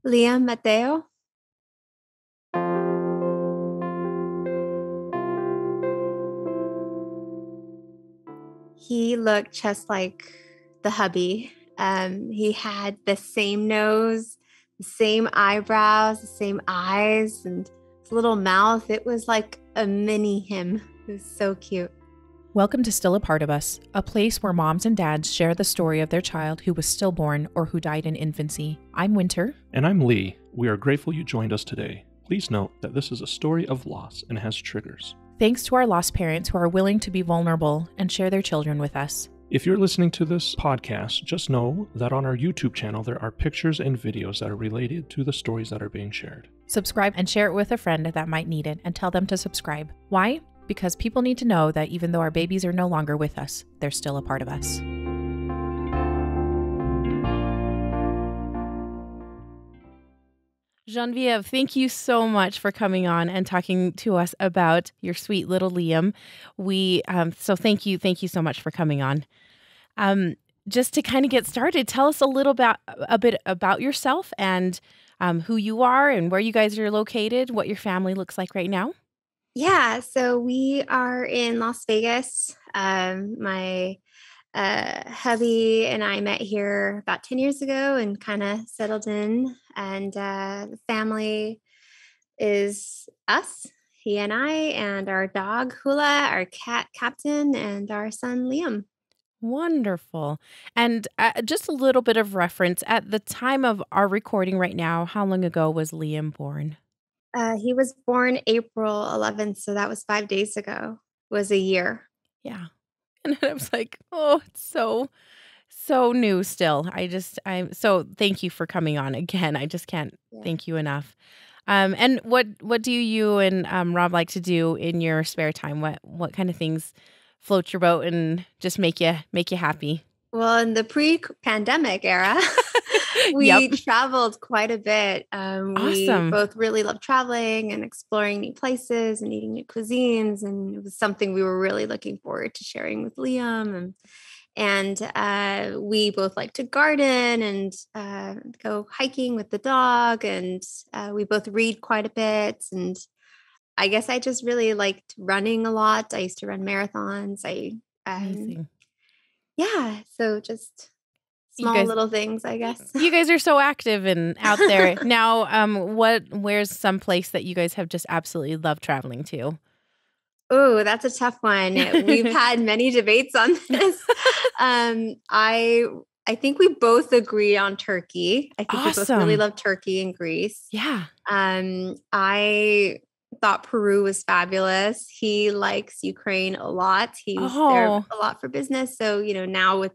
Liam Mateo. He looked just like the hubby. He had the same nose, the same eyebrows, the same eyes, and his little mouth. It was like a mini him. It was so cute. Welcome to Still a Part of Us, a place where moms and dads share the story of their child who was stillborn or who died in infancy. I'm Winter. And I'm Lee. We are grateful you joined us today. Please note that this is a story of loss and has triggers. Thanks to our lost parents who are willing to be vulnerable and share their children with us. If you're listening to this podcast, just know that on our YouTube channel there are pictures and videos that are related to the stories that are being shared. Subscribe and share it with a friend that might need it, and tell them to subscribe. Why? Because people need to know that even though our babies are no longer with us, they're still a part of us. Geneviève, thank you so much for coming on and talking to us about your sweet little Liam. So thank you so much for coming on. Just to kind of get started, tell us a bit about yourself and who you are and where you guys are located, what your family looks like right now. Yeah, so we are in Las Vegas. My hubby and I met here about 10 years ago and kind of settled in. And the family is us, he and I, and our dog Hula, our cat Captain, and our son Liam. Wonderful. And just a little bit of reference. At the time of our recording right now, how long ago was Liam born? He was born April 11th, so that was 5 days ago. Was a year. Yeah. And I was like, oh, it's so new still. So thank you for coming on again. I just can't thank you enough. And what do you and Rob like to do in your spare time? What kind of things float your boat and just make you happy? Well, in the pre-pandemic era, we traveled quite a bit. Awesome. We both really love traveling and exploring new places and eating new cuisines. And it was something we were really looking forward to sharing with Liam. And we both like to garden and go hiking with the dog. And we both read quite a bit. And I guess I just really liked running a lot. I used to run marathons. Amazing. Yeah, so just small little things, I guess. You guys are so active and out there. Now, where's some place that you guys have just absolutely loved traveling to? Oh, that's a tough one. We've had many debates on this. I think we both agree on Turkey. I think we both really love Turkey and Greece. Yeah. I thought Peru was fabulous. He likes Ukraine a lot. He's there a lot for business. So, now with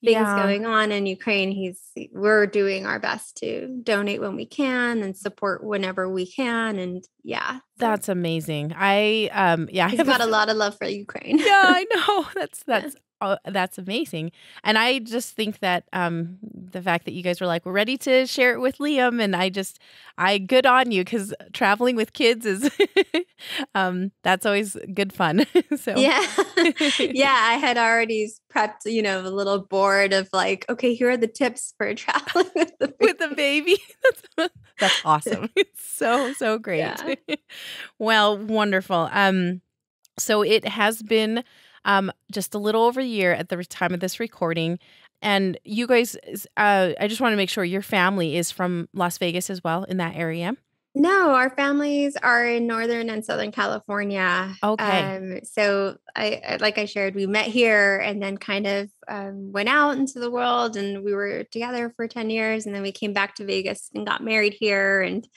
things going on in Ukraine, we're doing our best to donate when we can and support whenever we can. And that's amazing. He's got a lot of love for Ukraine. Yeah, I know. That's amazing. And I just think that the fact that you guys were like, we're ready to share it with Liam. And I good on you, because traveling with kids is, that's always good fun. So yeah. I had already prepped, a little board of like, okay, here are the tips for traveling with the baby. That's awesome. It's so great. Yeah. Well, wonderful. So it has been just a little over a year at the time of this recording. And you guys, I just want to make sure your family is from Las Vegas as well, in that area. No, our families are in Northern and Southern California. Okay. So like I shared, we met here and then kind of went out into the world, and we were together for 10 years. And then we came back to Vegas and got married here and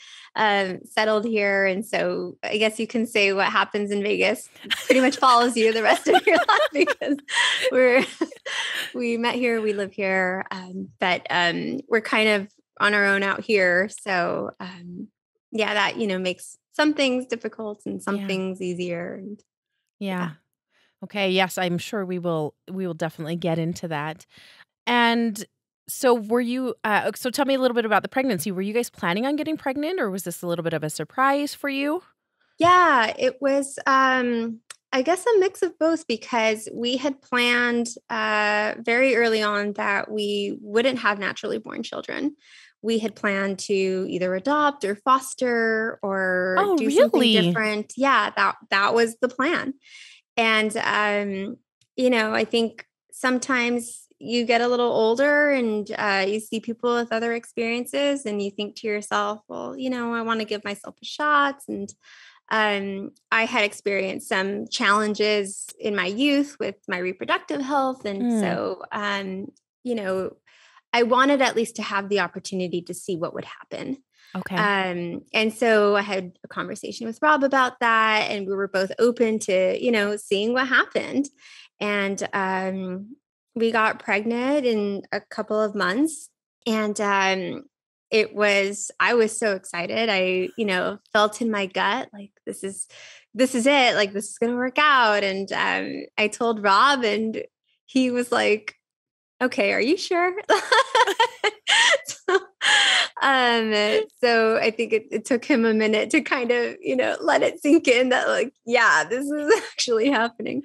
settled here. And so I guess you can say what happens in Vegas pretty much follows you the rest of your life, because we met here, we live here, but we're kind of on our own out here. So that, makes some things difficult and some things easier. And, Okay. Yes, I'm sure we will definitely get into that. And so were you, so tell me a little bit about the pregnancy. Were you guys planning on getting pregnant, or was this a little bit of a surprise for you? Yeah, it was, I guess a mix of both, because we had planned very early on that we wouldn't have naturally born children. We had planned to either adopt or foster or do something different. Yeah, that was the plan. And, I think sometimes you get a little older and you see people with other experiences and you think to yourself, well, I want to give myself a shot. And I had experienced some challenges in my youth with my reproductive health. And so, I wanted at least to have the opportunity to see what would happen. Okay. And so I had a conversation with Rob about that, and we were both open to, seeing what happened. And we got pregnant in a couple of months, and I was so excited. I, felt in my gut, like, this is it. Like, this is going to work out. And I told Rob, and he was like, okay, are you sure? So I think it took him a minute to kind of, let it sink in that, like, yeah, this is actually happening.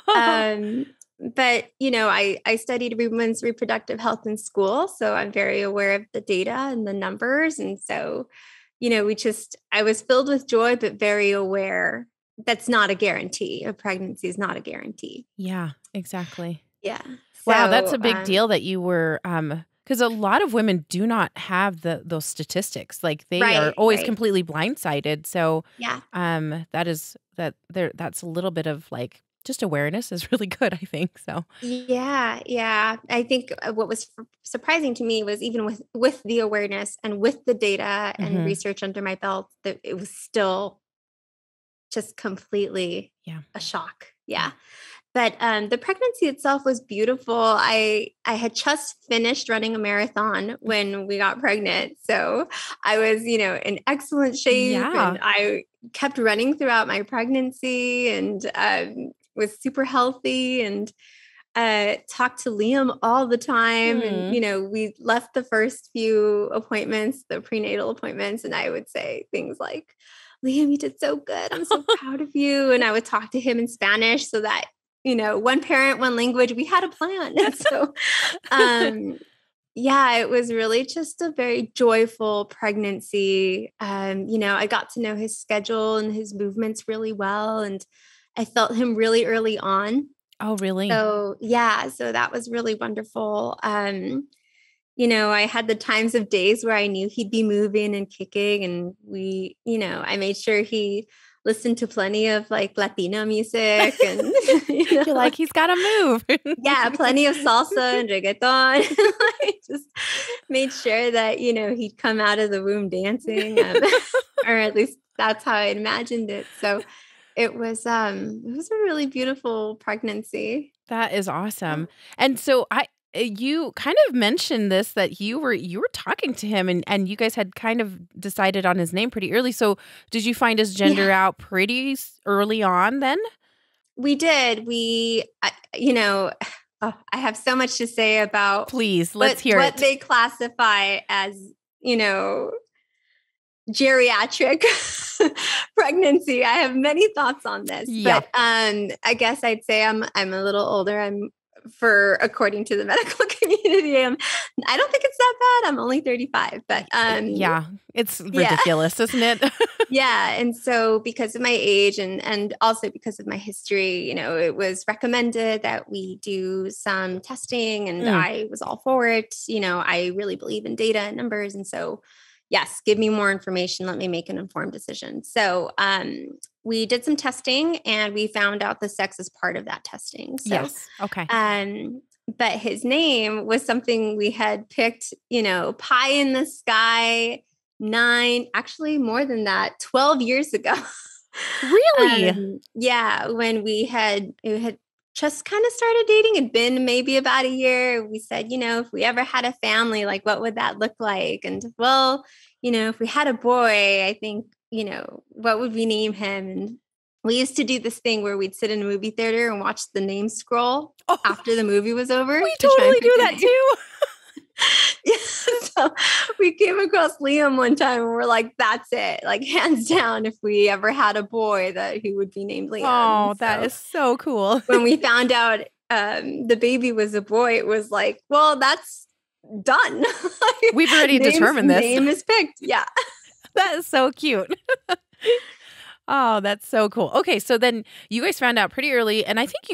But, I studied women's reproductive health in school, so I'm very aware of the data and the numbers. And so, I was filled with joy, but very aware that's not a guarantee. A pregnancy is not a guarantee. Yeah, exactly. Yeah. Wow, that's a big deal that you were, because a lot of women do not have those statistics. Like, they are always completely blindsided. So, yeah, that's a little bit of, like, just awareness is really good, I think. So, yeah. I think what was surprising to me was, even with the awareness and with the data and research under my belt, that it was still just completely a shock. Yeah. But the pregnancy itself was beautiful. I had just finished running a marathon when we got pregnant. So I was, in excellent shape. Yeah. And I kept running throughout my pregnancy, and was super healthy, and talked to Liam all the time. And, we left the first few appointments, the prenatal appointments, and I would say things like, Liam, you did so good. I'm so proud of you. And I would talk to him in Spanish, so that, one parent, one language, we had a plan. And so, it was really just a very joyful pregnancy. I got to know his schedule and his movements really well. And I felt him really early on. Oh, really? So, so that was really wonderful. I had the times of days where I knew he'd be moving and kicking, and I made sure he listened to plenty of, like, Latino music, and you're like, he's got to move. Yeah, plenty of salsa and reggaeton. I just made sure that he'd come out of the womb dancing, or at least that's how I imagined it. So it was a really beautiful pregnancy. That is awesome. And so you kind of mentioned this, that you were talking to him, and you guys had kind of decided on his name pretty early. So did you find his gender out pretty early on then? We did. I have so much to say about. Please, let's hear what they classify as, geriatric pregnancy. I have many thoughts on this, but I guess I'd say I'm a little older. According to the medical community, I don't think it's that bad. I'm only 35, but it's ridiculous, isn't it? Yeah. And so, because of my age and also because of my history, it was recommended that we do some testing, and I was all for it. I really believe in data and numbers. And so, yes, give me more information. Let me make an informed decision. So, we did some testing, and we found out the sex is part of that testing. So, yes. Okay. But his name was something we had picked, pie in the sky, actually more than that, 12 years ago. Really? When we had just kind of started dating. It'd been maybe about a year. We said, if we ever had a family, like, what would that look like? And, well, if we had a boy, I think, what would we name him? And we used to do this thing where we'd sit in a movie theater and watch the name scroll after the movie was over. We totally do that too. So we came across Liam one time and we're like, that's it. Like hands down, if we ever had a boy, that he would be named Liam. Oh, that is so cool. When we found out the baby was a boy, it was like, well, that's done. We've already determined this. Name is picked. Yeah. That is so cute. Oh, that's so cool. Okay, so then you guys found out pretty early, and I think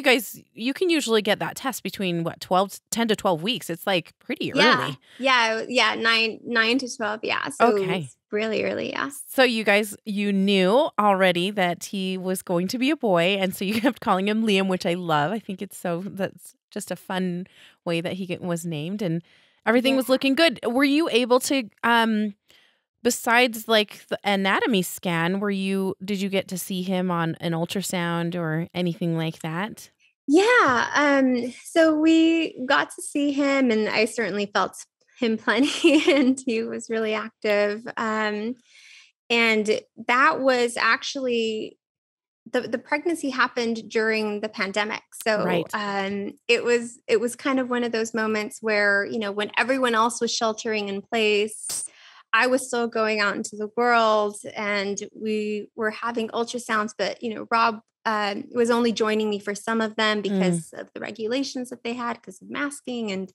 you can usually get that test between 10 to 12 weeks. It's like pretty early. Yeah, 9 to 12. Yeah, so it's really early. Yeah. So you knew already that he was going to be a boy, and so you kept calling him Liam, which I love. I think that's just a fun way that he was named, and everything was looking good. Were you able to besides like the anatomy scan, did you get to see him on an ultrasound or anything like that? Yeah. So we got to see him, and I certainly felt him plenty, and he was really active. And that was actually the pregnancy happened during the pandemic. So it was kind of one of those moments where, when everyone else was sheltering in place, I was still going out into the world, and we were having ultrasounds, but, Rob was only joining me for some of them because of the regulations that they had, because of masking and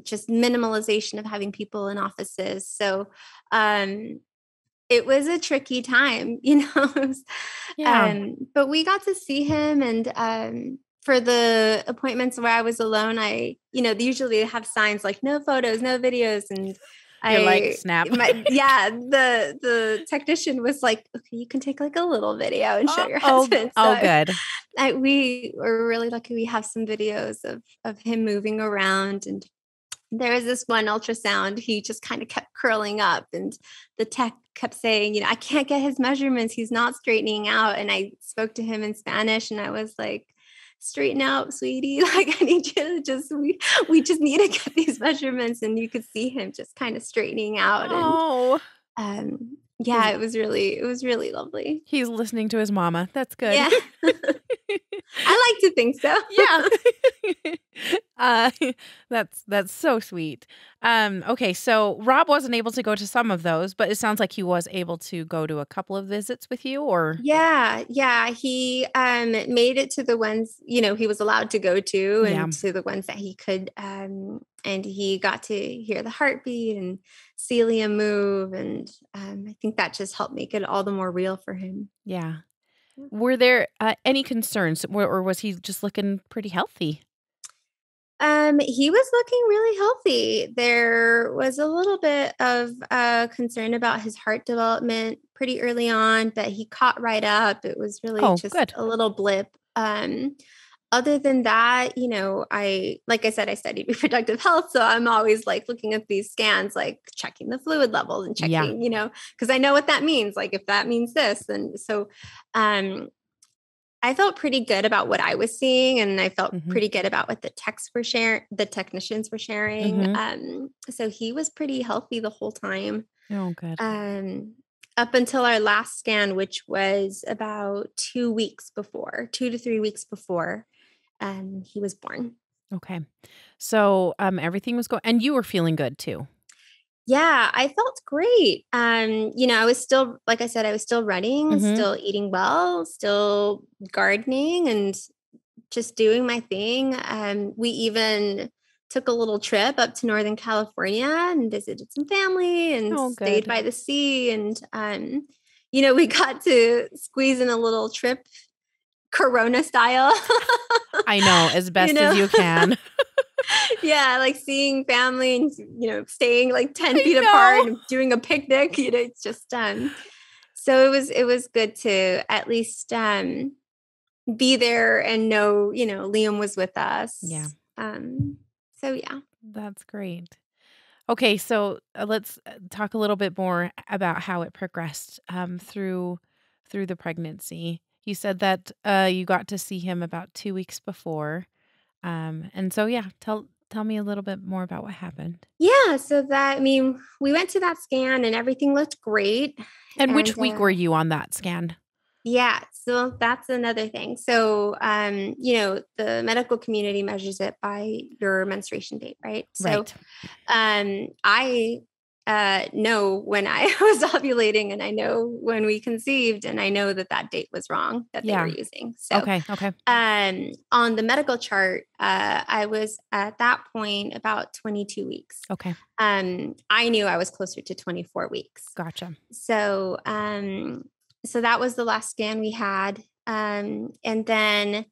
just minimalization of having people in offices. So it was a tricky time, but we got to see him, and for the appointments where I was alone, they usually have signs like no photos, no videos, and you're like, snap. The technician was like, okay, you can take like a little video and show your husband. Good. We were really lucky. We have some videos of him moving around, and there was this one ultrasound. He just kind of kept curling up, and the tech kept saying, I can't get his measurements. He's not straightening out. And I spoke to him in Spanish, and I was like, straighten out, sweetie. Like, I need you to we just need to get these measurements. And you could see him just kind of straightening out. Oh. And it was really lovely. He's listening to his mama. That's good. Yeah. I like to think so. Yeah. That's so sweet. Okay, so Rob wasn't able to go to some of those, but it sounds like he was able to go to a couple of visits with you, or? Yeah. He made it to the ones, he was allowed to go to, and to the ones that he could, and he got to hear the heartbeat and see Liam move, and I think that just helped make it all the more real for him. Yeah. Were there any concerns, or was he just looking pretty healthy? He was looking really healthy. There was a little bit of concern about his heart development pretty early on, but he caught right up. It was really good. A little blip. Other than that, like I said, I studied reproductive health. So I'm always like looking at these scans, like checking the fluid levels and checking, because I know what that means. Like if that means this. And so I felt pretty good about what I was seeing, and I felt pretty good about what the technicians were sharing. So he was pretty healthy the whole time. Oh, good. Up until our last scan, which was about 2 to 3 weeks before he was born. Okay. So everything was going, and you were feeling good too. Yeah, I felt great. I was still, like I said, I was still running, still eating well, still gardening, and just doing my thing. We even took a little trip up to Northern California and visited some family and stayed by the sea. And, we got to squeeze in a little trip, Corona style. I know, as best as you can. Yeah, like seeing family and, staying like 10 feet apart and doing a picnic, it's just, so it was good to at least be there and know, Liam was with us. Yeah. So yeah. That's great. Okay, so let's talk a little bit more about how it progressed through the pregnancy. You said that you got to see him about 2 weeks before. And so, tell me a little bit more about what happened. Yeah. So we went to that scan and everything looked great. And which week were you on that scan? Yeah. So that's another thing. So, the medical community measures it by your menstruation date, right? So, I know when I was ovulating, and I know when we conceived, and I know that date was wrong that they were using. So, okay. On the medical chart, I was at that point about 22 weeks. Okay. I knew I was closer to 24 weeks. Gotcha. So, so that was the last scan we had. And then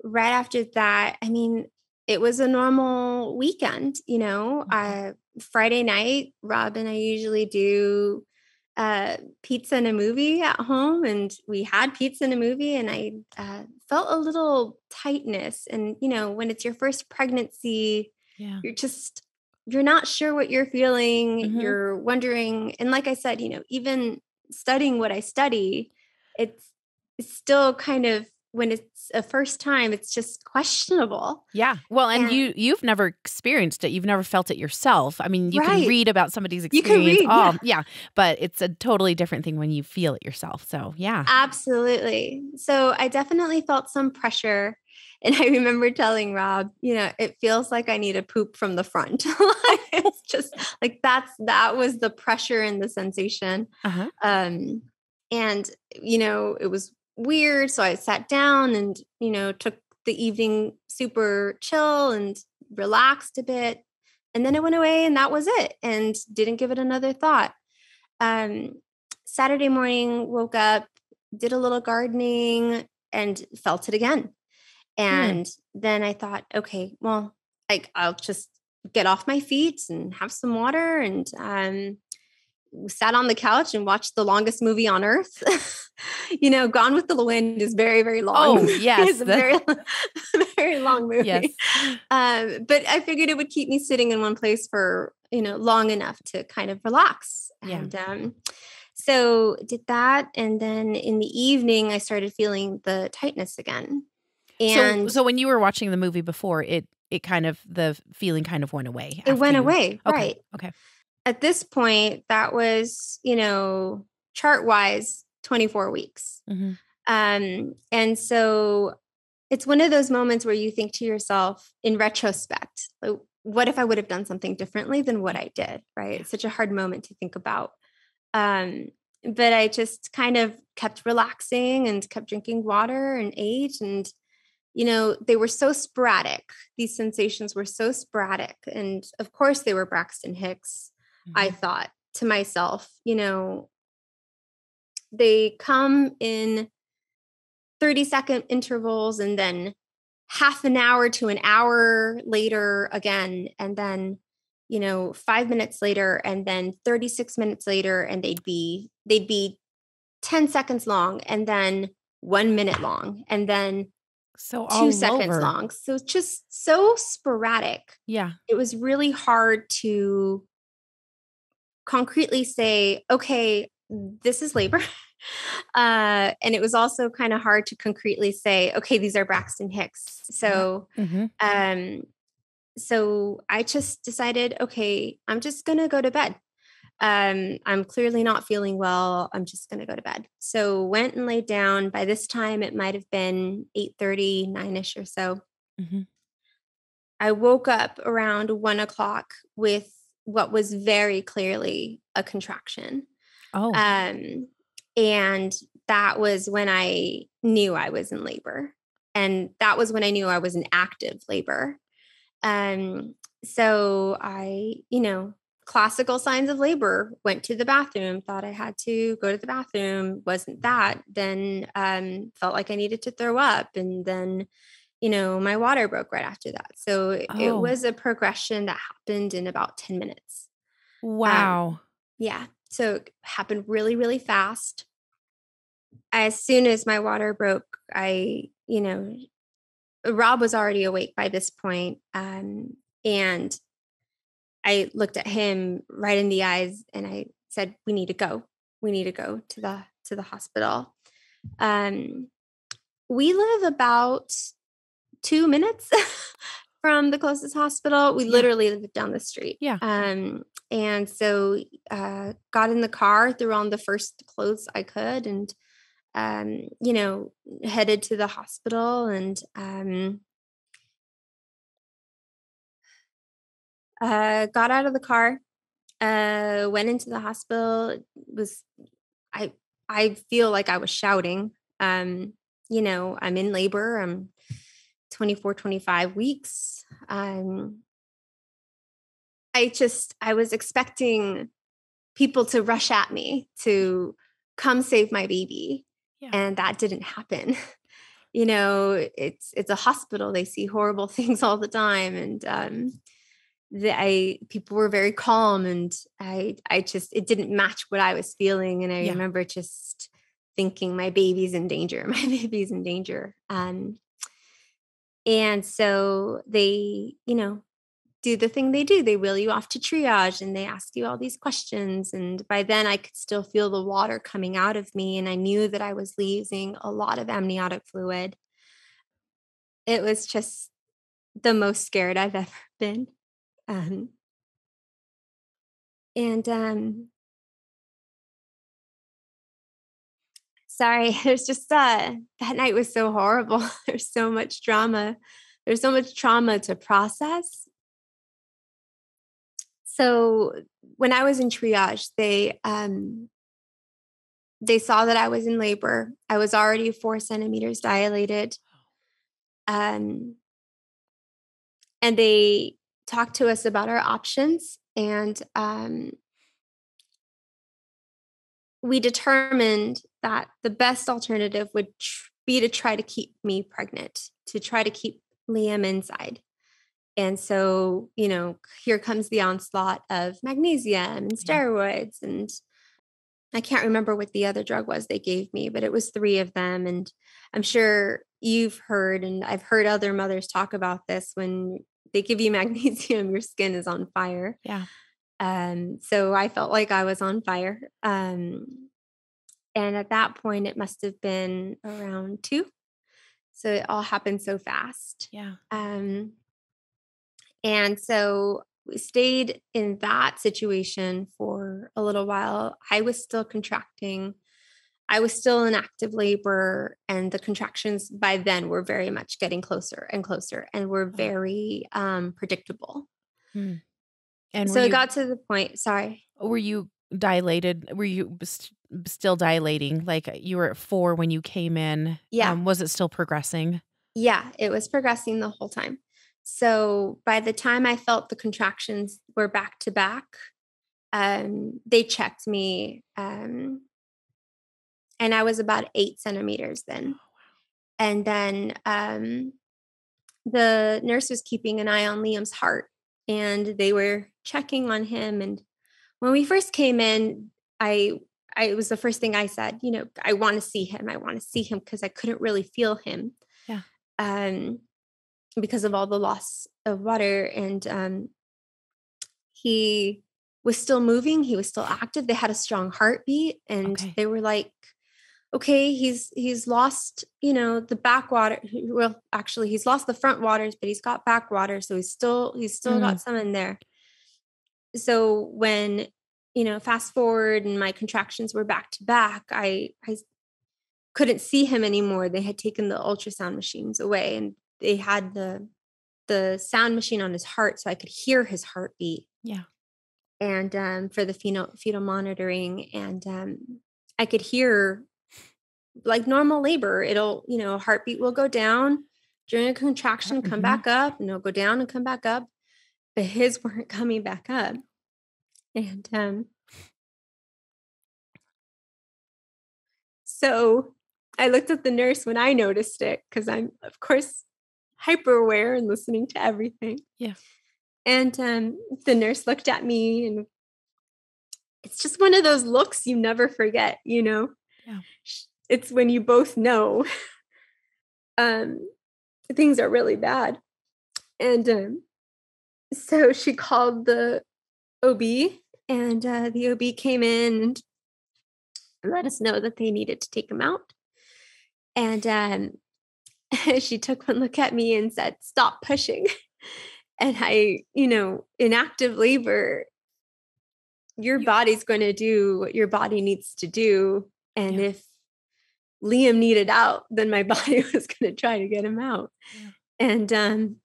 right after that, I mean, it was a normal weekend, Friday night, Rob and I usually do pizza and a movie at home, and we had pizza and a movie, and I felt a little tightness. And, when it's your first pregnancy, you're not sure what you're feeling. Mm-hmm. You're wondering. And like I said, even studying what I study, it's still kind of, when it's a first time, it's just questionable. Yeah. Well, and you've never experienced it. You've never felt it yourself. I mean, you can read about somebody's experience. You can read, but it's a totally different thing when you feel it yourself. So, yeah. Absolutely. So I definitely felt some pressure. And I remember telling Rob, it feels like I need a poop from the front. It's just like, that was the pressure and the sensation. Uh-huh. And, it was weird. So I sat down and, took the evening super chill and relaxed a bit. And then it went away, and that was it, and didn't give it another thought. Saturday morning, woke up, did a little gardening, and felt it again. And then I thought, okay, well, I'll just get off my feet and have some water, and sat on the couch and watched the longest movie on earth. Gone with the Wind is very, very long. Oh, yes. It's a very, very long movie. Yes. But I figured it would keep me sitting in one place for, long enough to kind of relax. And so did that. And then in the evening, I started feeling the tightness again. And so when you were watching the movie before, it kind of, the feeling kind of went away. It went away. Okay. Right. Okay. At this point, that was, chart wise, 24 weeks. Mm-hmm. And so it's one of those moments where you think to yourself in retrospect, like, what if I would have done something differently than what I did? Right. It's such a hard moment to think about. But I just kind of kept relaxing and kept drinking water and ate. And, they were so sporadic. These sensations were so sporadic. And of course they were Braxton Hicks. Mm-hmm. I thought to myself, they come in 30-second intervals, and then half an hour to an hour later again. And then, 5 minutes later, and then 36 minutes later, and they'd be 10 seconds long, and then 1 minute long, and then 2 seconds long. So it's just so sporadic. Yeah. It was really hard to concretely say, okay, this is labor. And it was also kind of hard to concretely say, okay, these are Braxton Hicks. So, so I just decided, okay, I'm just going to go to bed. I'm clearly not feeling well. I'm just going to go to bed. So went and laid down. By this time, it might've been 8:30, 9-ish or so. Mm-hmm. I woke up around 1:00 with what was very clearly a contraction. Oh. And that was when I knew I was in labor. And that was when I knew I was in active labor. So I, classical signs of labor, went to the bathroom, thought I had to go to the bathroom, wasn't that, then felt like I needed to throw up. And then, my water broke right after that. So it was a progression that happened in about 10 minutes. Wow. Yeah. So it happened really, really fast. As soon as my water broke, Rob was already awake by this point. And I looked at him right in the eyes, and I said, we need to go. We need to go to the hospital. We live about 2 minutes from the closest hospital. We literally live down the street. Yeah. And so got in the car, threw on the first clothes I could, and headed to the hospital, and got out of the car, Went into the hospital. I feel like I was shouting. I'm in labor. I'm 24, 25 weeks. I was expecting people to rush at me to come save my baby. Yeah. And that didn't happen. It's a hospital. They see horrible things all the time. And people were very calm, and it didn't match what I was feeling. And I remember just thinking, my baby's in danger. My baby's in danger. And so they, do the thing they do. They wheel you off to triage and they ask you all these questions. And by then I could still feel the water coming out of me. And I knew that I was losing a lot of amniotic fluid. It was just the most scared I've ever been. Sorry, there's just, that night was so horrible. There's so much drama. There's so much trauma to process. So when I was in triage, they saw that I was in labor. I was already 4 centimeters dilated. And they talked to us about our options. And we determined that the best alternative would be to try to keep me pregnant, to try to keep Liam inside. And so, here comes the onslaught of magnesium and steroids. And I can't remember what the other drug was they gave me, but it was 3 of them. And I'm sure you've heard, and I've heard other mothers talk about this, when they give you magnesium, your skin is on fire. Yeah. So I felt like I was on fire. And at that point, it must have been around 2. So it all happened so fast. Yeah. And so we stayed in that situation for a little while. I was still contracting. I was still in active labor, and the contractions by then were very much getting closer and closer, and were very predictable. And so it got to the point, sorry. Were you dilated? Were you still dilating? Like you were at 4 when you came in? Yeah. Was it still progressing? Yeah, it was progressing the whole time. So by the time I felt the contractions were back to back, they checked me, and I was about 8 centimeters then. Oh, wow. And then the nurse was keeping an eye on Liam's heart, and they were checking on him. And when we first came in, it was the first thing I said, I want to see him. I want to see him, because I couldn't really feel him. Yeah. Because of all the loss of water. And he was still moving. He was still active. They had a strong heartbeat, and they were like, okay, he's lost, the backwater. Well, actually he's lost the front waters, but he's got backwater. So he's still got some in there. So when, fast forward and my contractions were back to back, I couldn't see him anymore. They had taken the ultrasound machines away, and they had the sound machine on his heart, so I could hear his heartbeat. Yeah. And for the fetal monitoring, and I could hear, like normal labor, it'll, heartbeat will go down during a contraction, come back up, and it'll go down and come back up. But his weren't coming back up. And so I looked at the nurse when I noticed it, because I'm, of course, hyper aware and listening to everything. Yeah. And the nurse looked at me, and it's just one of those looks you never forget, Yeah. It's when you both know things are really bad. And so she called the OB, and the OB came in and let us know that they needed to take him out. And she took one look at me and said, "Stop pushing." And I, in active labor, your body's going to do what your body needs to do. And if Liam needed out, then my body was going to try to get him out. Yeah. And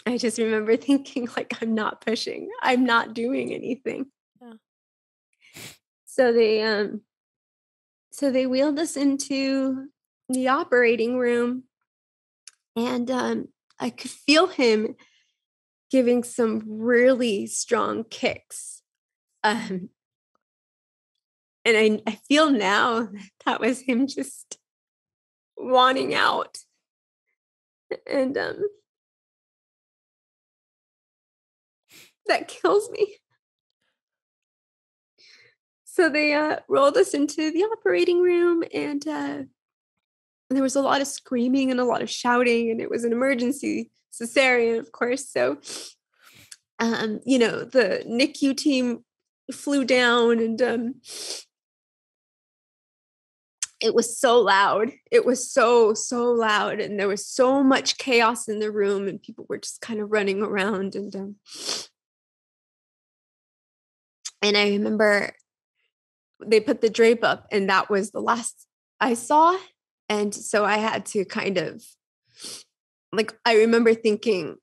I just remember thinking, like, I'm not pushing. I'm not doing anything. Yeah. So they wheeled us into the operating room, and I could feel him giving some really strong kicks. And I feel now that was him just wanting out. And that kills me. So they rolled us into the operating room, and there was a lot of screaming and a lot of shouting, and it was an emergency cesarean, of course. So, the NICU team flew down, and it was so loud. It was so loud, and there was so much chaos in the room, and people were just kind of running around. And I remember they put the drape up, and that was the last I saw. And so I had to kind of, like, I remember thinking,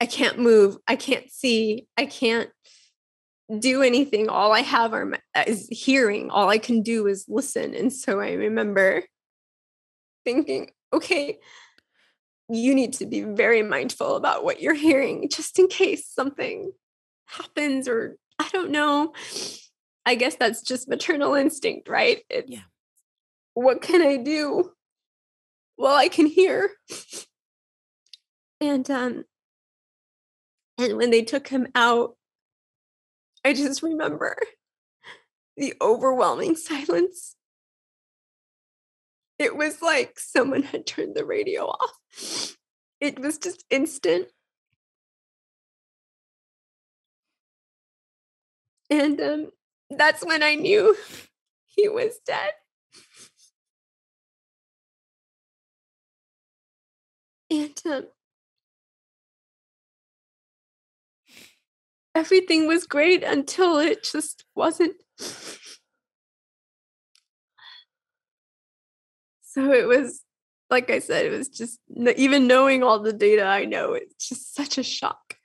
I can't move, I can't see, I can't do anything. All I have is hearing. All I can do is listen. And so I remember thinking, okay, you need to be very mindful about what you're hearing, just in case something happens, or I don't know. I guess that's just maternal instinct, right? Yeah. What can I do? Well, I can hear. And when they took him out, I just remember the overwhelming silence. It was like someone had turned the radio off. It was just instant. And that's when I knew he was dead. And everything was great until it just wasn't. So it was, like I said, it was just, even knowing all the data I know, it's just such a shock.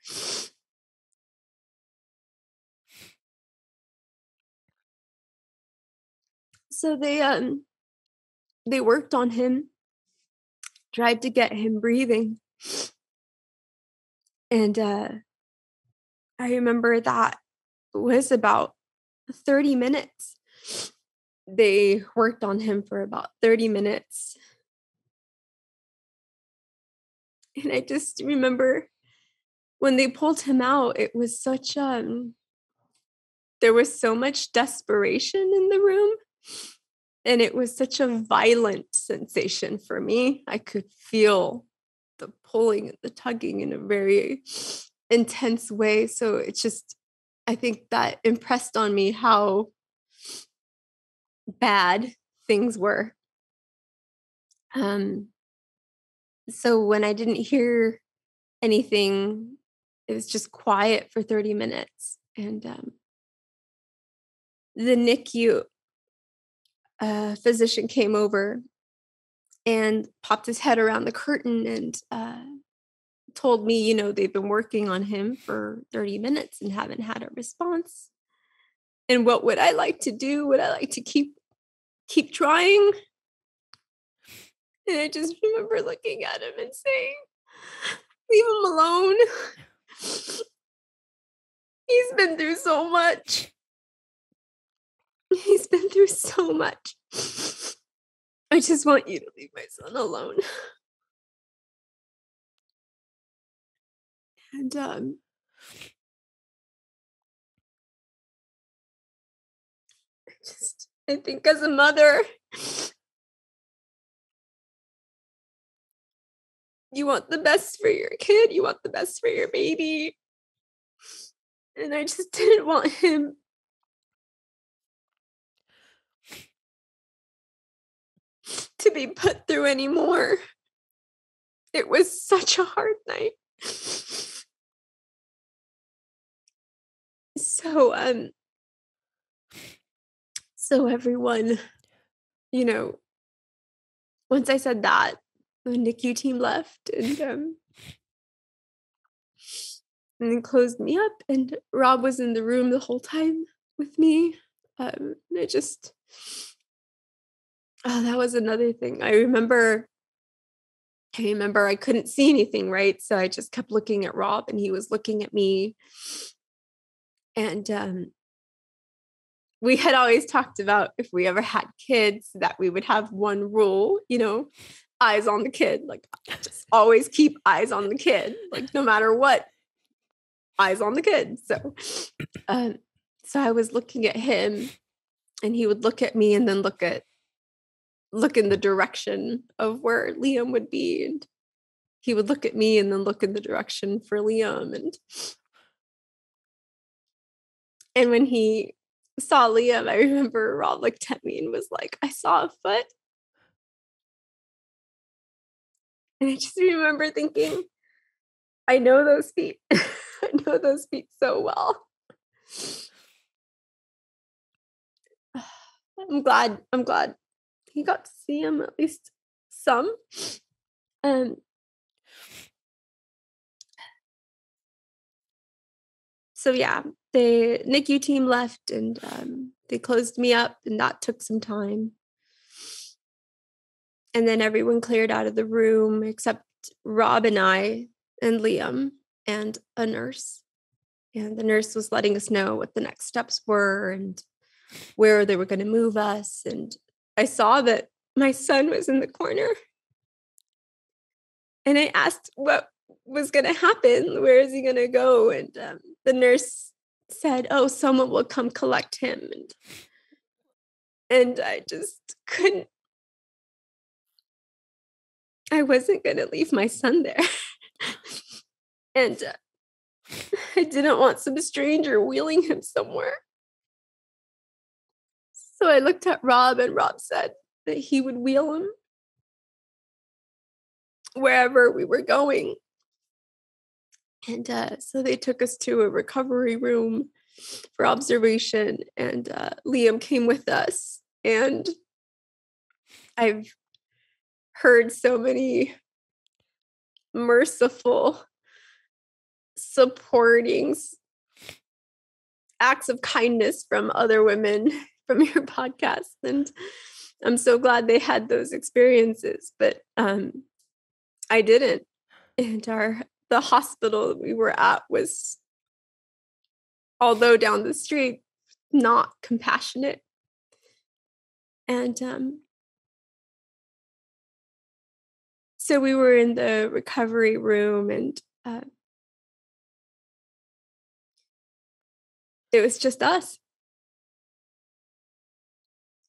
So they worked on him, tried to get him breathing. And I remember that was about 30 minutes. They worked on him for about 30 minutes. And I just remember when they pulled him out, it was such there was so much desperation in the room. And it was such a violent sensation for me. I could feel the pulling and the tugging in a very intense way. So it's just, I think that impressed on me how bad things were. So when I didn't hear anything, it was just quiet for 30 minutes. And the NICU physician came over and popped his head around the curtain and told me, they've been working on him for 30 minutes and haven't had a response. And what would I like to do? Would I like to keep trying? And I just remember looking at him and saying, leave him alone. He's been through so much. He's been through so much. I just want you to leave my son alone. And I think as a mother, you want the best for your kid. You want the best for your baby. And I just didn't want him to be put through anymore. It was such a hard night. So everyone, once I said that, the NICU team left and then closed me up, and Rob was in the room the whole time with me. It just, oh, that was another thing. I remember I couldn't see anything, right? So I just kept looking at Rob and he was looking at me. And we had always talked about if we ever had kids that we would have one rule, eyes on the kid, like just always keep eyes on the kid, like no matter what, eyes on the kid. So I was looking at him and he would look at me and then look in the direction of where Liam would be. And he would look at me and then look in the direction for Liam. And when he saw Liam, I remember Rob looked at me and was like, I saw a foot. And I just remember thinking, I know those feet. I know those feet so well. I'm glad he got to see him at least some. So yeah, the NICU team left and they closed me up, and that took some time. And then everyone cleared out of the room except Rob and I and Liam and a nurse. And the nurse was letting us know what the next steps were and where they were going to move us. And I saw that my son was in the corner. And I asked what was going to happen. Where is he going to go? And the nurse said, oh, someone will come collect him. And I just couldn't. I wasn't going to leave my son there. And I didn't want some stranger wheeling him somewhere. So I looked at Rob, and Rob said that he would wheel him wherever we were going. And so they took us to a recovery room for observation, and Liam came with us. And I've heard so many merciful, supporting acts of kindness from other women from your podcast. And I'm so glad they had those experiences, but I didn't. And the hospital we were at was, although down the street, not compassionate. And so we were in the recovery room, and it was just us.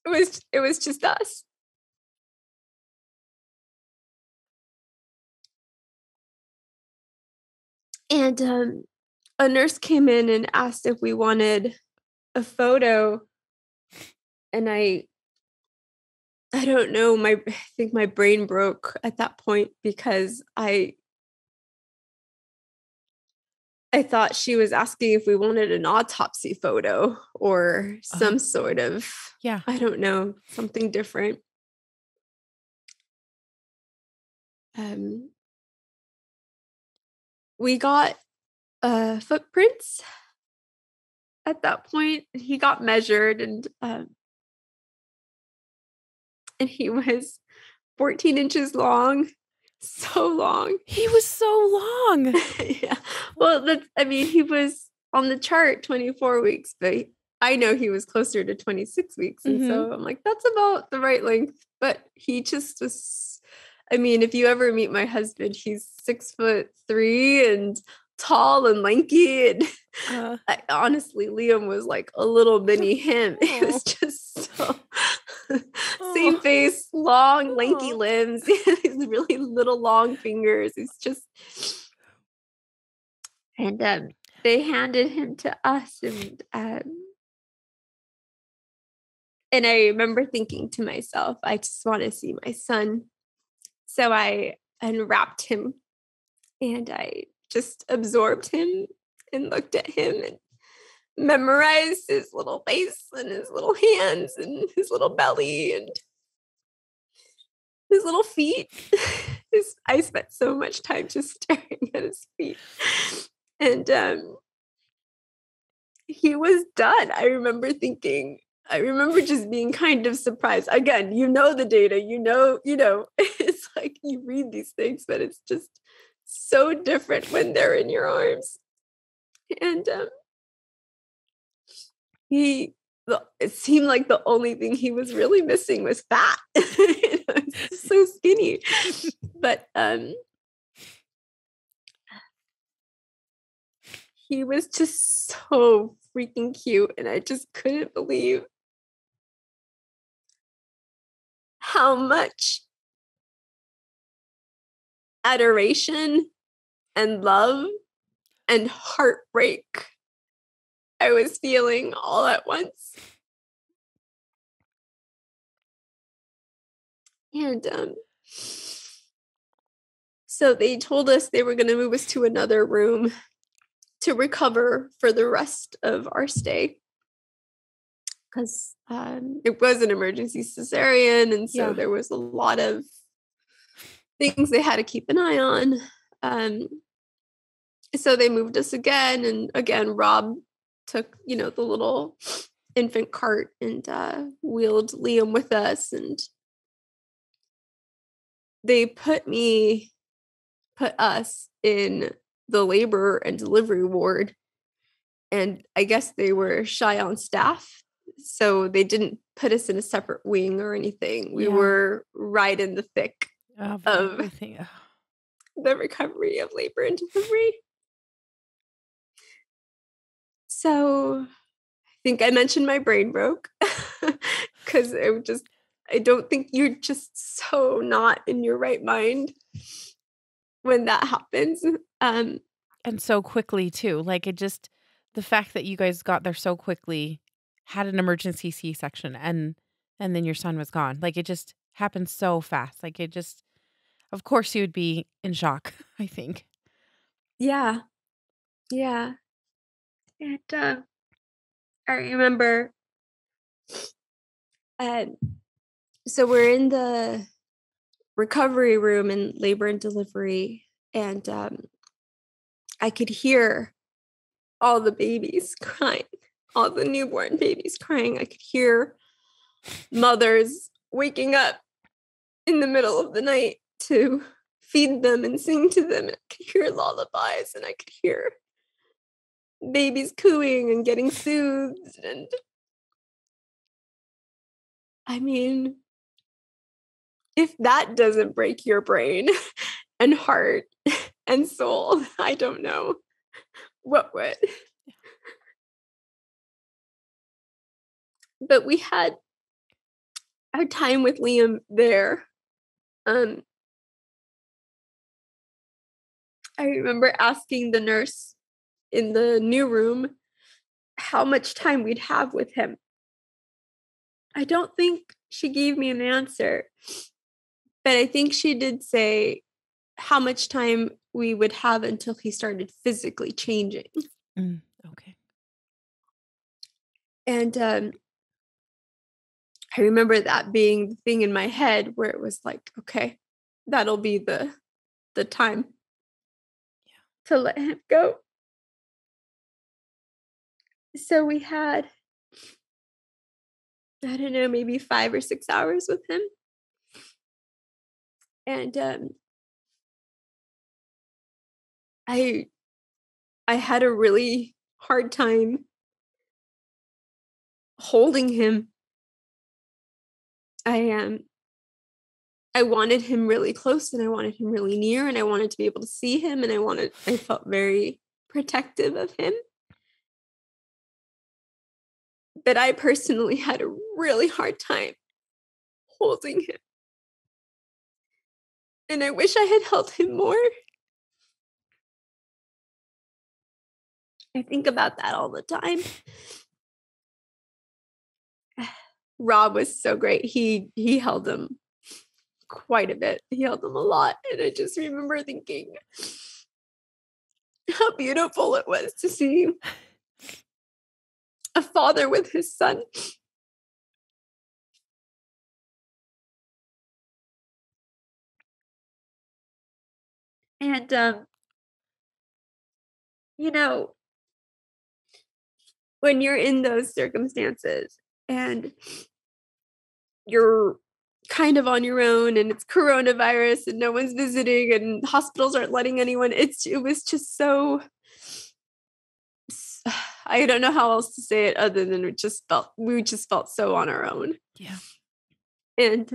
It was just us. And a nurse came in and asked if we wanted a photo. And I don't know, I think my brain broke at that point, because I thought she was asking if we wanted an autopsy photo or some sort of, I don't know, something different. We got footprints at that point. He got measured, and he was 14 inches long. So long. He was so long. Yeah. Well, he was on the chart 24 weeks, but I know he was closer to 26 weeks. And so I'm like, that's about the right length. But he just was, if you ever meet my husband, he's 6'3" and tall and lanky. And honestly, Liam was like a little mini him. It was just so same face, long, lanky limbs, these really little long fingers. It's just, and they handed him to us, and I remember thinking to myself, I just want to see my son. So I unwrapped him, and I just absorbed him and looked at him and memorized his little face and his little hands and his little belly and his little feet. I spent so much time just staring at his feet. And he was done. I remember thinking, I remember just being kind of surprised. Again, the data, it's like you read these things, but it's just so different when they're in your arms. And it seemed like the only thing he was really missing was fat. He's so skinny. But he was just so freaking cute, and I just couldn't believe how much adoration and love and heartbreak I was feeling all at once. And so they told us they were going to move us to another room to recover for the rest of our stay, because it was an emergency cesarean, and so there was a lot of things they had to keep an eye on. So they moved us again, and again Rob took the little infant cart and wheeled Liam with us, and they put us in the labor and delivery ward. And I guess they were shy on staff, so they didn't put us in a separate wing or anything. We were right in the thick of everything. The recovery of labor and delivery. So I think I mentioned my brain broke, because I don't think you're just so not in your right mind when that happens. And so quickly too. Like the fact that you guys got there so quickly, had an emergency C-section, and then your son was gone. Like it just happened so fast. Like of course you would be in shock, I think. Yeah. Yeah. And I remember, so we're in the recovery room in labor and delivery, and I could hear all the babies crying, all the newborn babies crying. I could hear mothers waking up in the middle of the night to feed them and sing to them. And I could hear lullabies, and I could hear babies cooing and getting soothed. And I mean, if that doesn't break your brain and heart and soul, I don't know what would. But we had our time with Liam there. I remember asking the nurse in the new room how much time we'd have with him. I don't think she gave me an answer, but I think she did say how much time we would have until he started physically changing. Okay. And I remember that being the thing in my head where it was like, okay, that'll be the time to let him go. So we had, I don't know, maybe 5 or 6 hours with him. And I had a really hard time holding him. I wanted him really close, and I wanted him really near, and I wanted to be able to see him, and I felt very protective of him. But I personally had a really hard time holding him. And I wish I had held him more. I think about that all the time. Rob was so great. He held him quite a bit. He held him a lot. And I just remember thinking how beautiful it was to see a father with his son. And, when you're in those circumstances and you're kind of on your own, and it's coronavirus and no one's visiting and hospitals aren't letting anyone. It was just so, I don't know how else to say it other than we just felt so on our own. Yeah. And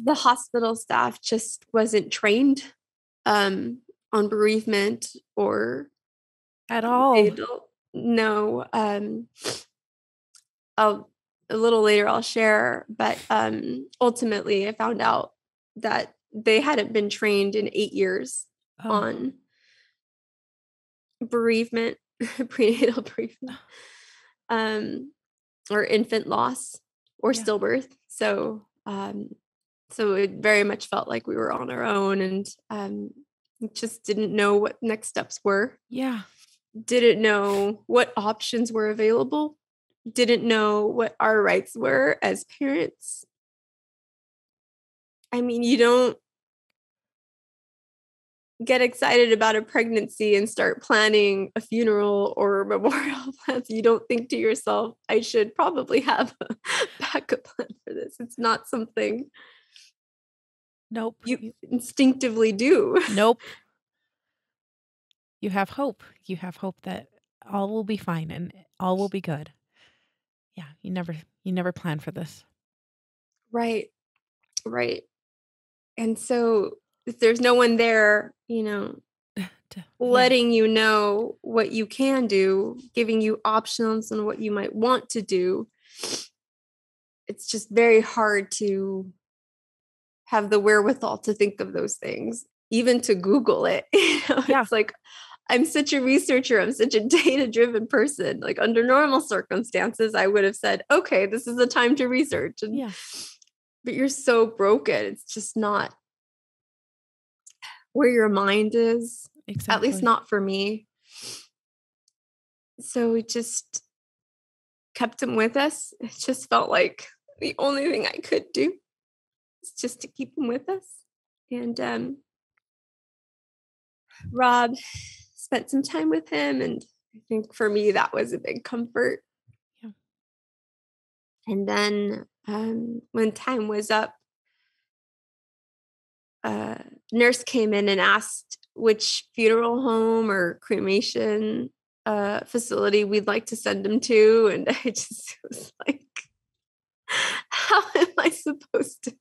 the hospital staff just wasn't trained on bereavement or at all. No. A little later I'll share, but ultimately I found out that they hadn't been trained in 8 years on bereavement, prenatal bereavement, or infant loss or stillbirth. So it very much felt like we were on our own, and just didn't know what next steps were. Yeah. Didn't know what options were available. Didn't know what our rights were as parents. I mean, you don't get excited about a pregnancy and start planning a funeral or a memorial plans. You don't think to yourself, I should probably have a backup plan for this. It's not something Nope. you instinctively do. Nope. You have hope. You have hope that all will be fine and all will be good. Yeah, you never plan for this. Right. And so if there's no one there, letting you know what you can do, giving you options on what you might want to do, it's just very hard to have the wherewithal to think of those things, even to Google it. It's like, I'm such a researcher. I'm such a data-driven person. Like under normal circumstances, I would have said, okay, this is the time to research. But you're so broken. It's just not where your mind is, at least not for me. So we just kept him with us. It just felt like the only thing I could do is just to keep him with us. And Rob spent some time with him, and I think for me that was a big comfort. Yeah. And then when time was up, nurse came in and asked which funeral home or cremation facility we'd like to send him to, and I just was like, how am I supposed to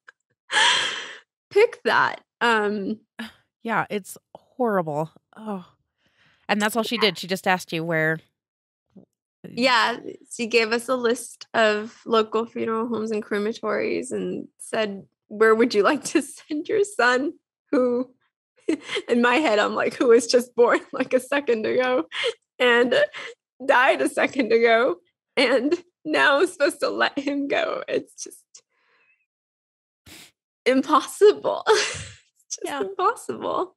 pick that? Yeah, it's horrible. Oh. And that's all she did. She just asked you where. Yeah, she gave us a list of local funeral homes and crematories and said, where would you like to send your son, who, in my head, I'm like, who was just born like a second ago and died a second ago, and now I'm supposed to let him go. It's just impossible. It's just impossible.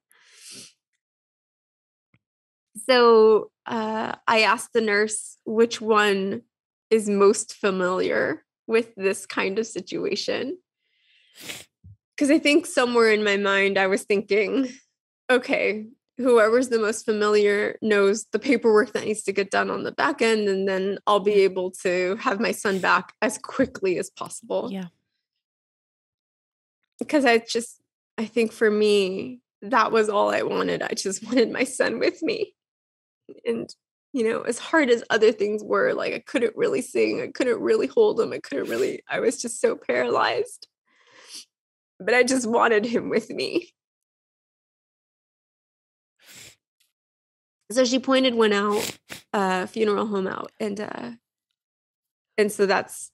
So I asked the nurse which one is most familiar with this kind of situation. Because I think somewhere in my mind, I was thinking, okay, whoever's the most familiar knows the paperwork that needs to get done on the back end, and then I'll be able to have my son back as quickly as possible. Yeah. Because I think for me, that was all I wanted. I just wanted my son with me. And, as hard as other things were, like I couldn't really sing. I couldn't really hold him. I was just so paralyzed. But I just wanted him with me. So she pointed one out, funeral home out. And so that's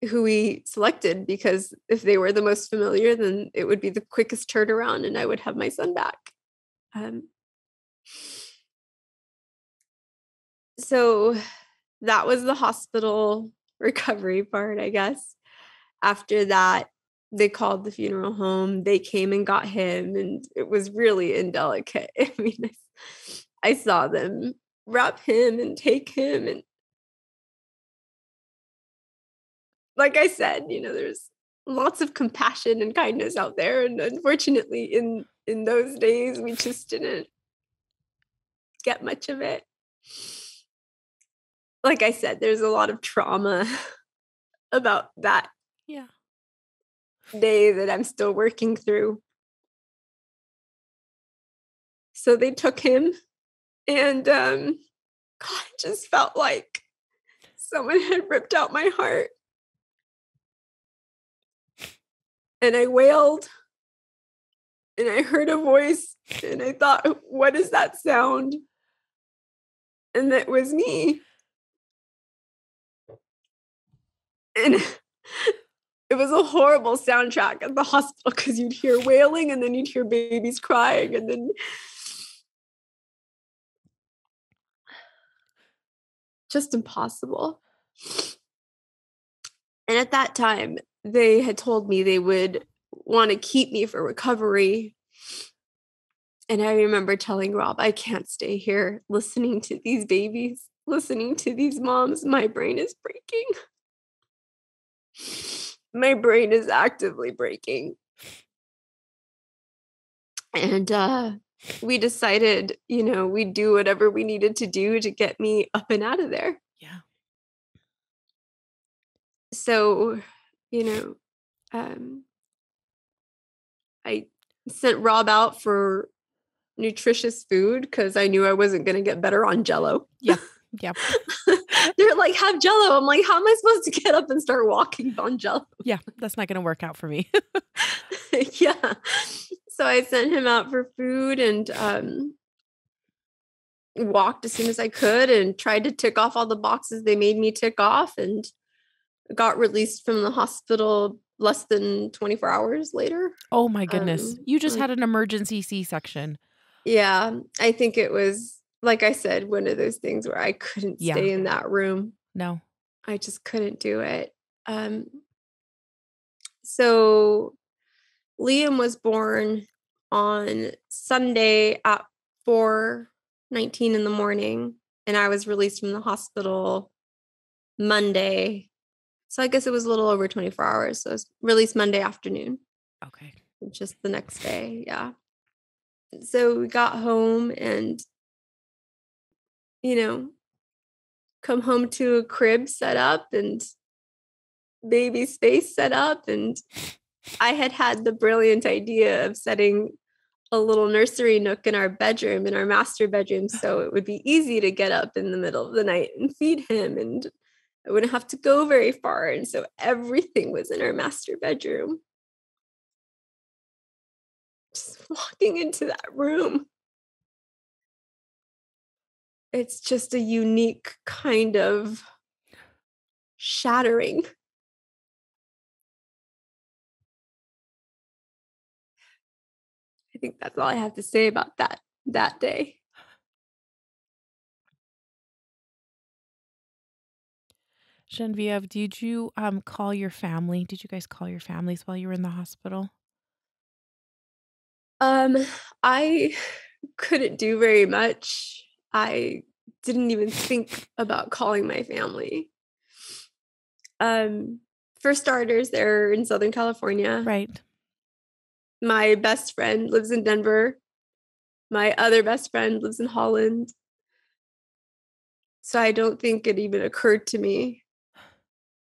who we selected, because if they were the most familiar, then it would be the quickest turnaround and I would have my son back. So that was the hospital recovery part, I guess. After that, they called the funeral home. They came and got him, and it was really indelicate. I mean, I saw them wrap him and take him. And like I said, there's lots of compassion and kindness out there. And unfortunately, in those days, we just didn't get much of it. Like I said, there's a lot of trauma about that day that I'm still working through. So they took him, and God, it just felt like someone had ripped out my heart. And I wailed, and I heard a voice, and I thought, what is that sound? And that was me. And it was a horrible soundtrack at the hospital because you'd hear wailing, and then you'd hear babies crying, and then just impossible. And at that time, they had told me they would want to keep me for recovery. And I remember telling Rob, I can't stay here listening to these babies, listening to these moms. My brain is breaking. My brain is actively breaking. And we decided, we'd do whatever we needed to do to get me up and out of there. Yeah. So, I sent Rob out for nutritious food because I knew I wasn't going to get better on Jell-O. Yeah. Yeah. They're like, have Jell-O. I'm like, how am I supposed to get up and start walking on Jell-O? Yeah, that's not going to work out for me. Yeah. So I sent him out for food and walked as soon as I could and tried to tick off all the boxes they made me tick off, and got released from the hospital less than 24 hours later. Oh my goodness. You just had an emergency C-section. Yeah. I think it was, like I said, one of those things where I couldn't stay in that room. No. I just couldn't do it. So Liam was born on Sunday at 4:19 in the morning, and I was released from the hospital Monday. So I guess it was a little over 24 hours. So I was released Monday afternoon. Okay. Just the next day. Yeah. So we got home and, come home to a crib set up and baby space set up. And I had the brilliant idea of setting a little nursery nook in our bedroom, in our master bedroom. So it would be easy to get up in the middle of the night and feed him, and I wouldn't have to go very far. And so everything was in our master bedroom. Just walking into that room, it's just a unique kind of shattering. I think that's all I have to say about that day. Geneviève, did you call your family? Did you guys call your families while you were in the hospital? I couldn't do very much. I didn't even think about calling my family. For starters, they're in Southern California. Right. My best friend lives in Denver. My other best friend lives in Holland. So I don't think it even occurred to me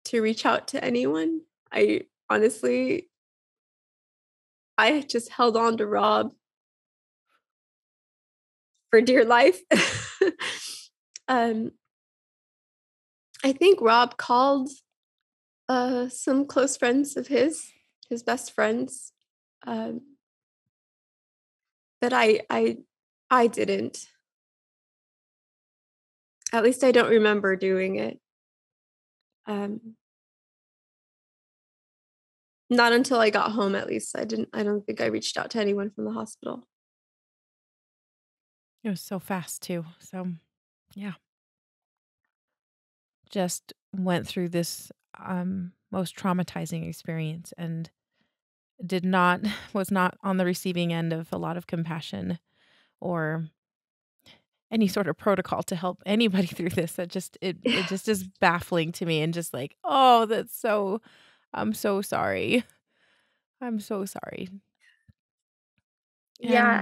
to reach out to anyone. I just held on to Rob for dear life. I think Rob called some close friends of his best friends, but I didn't. At least I don't remember doing it. Not until I got home, at least. I don't think I reached out to anyone from the hospital. It was so fast too. So, yeah. Just went through this most traumatizing experience and was not on the receiving end of a lot of compassion or any sort of protocol to help anybody through this. It just is baffling to me, and just like, oh, I'm so sorry. I'm so sorry. Yeah,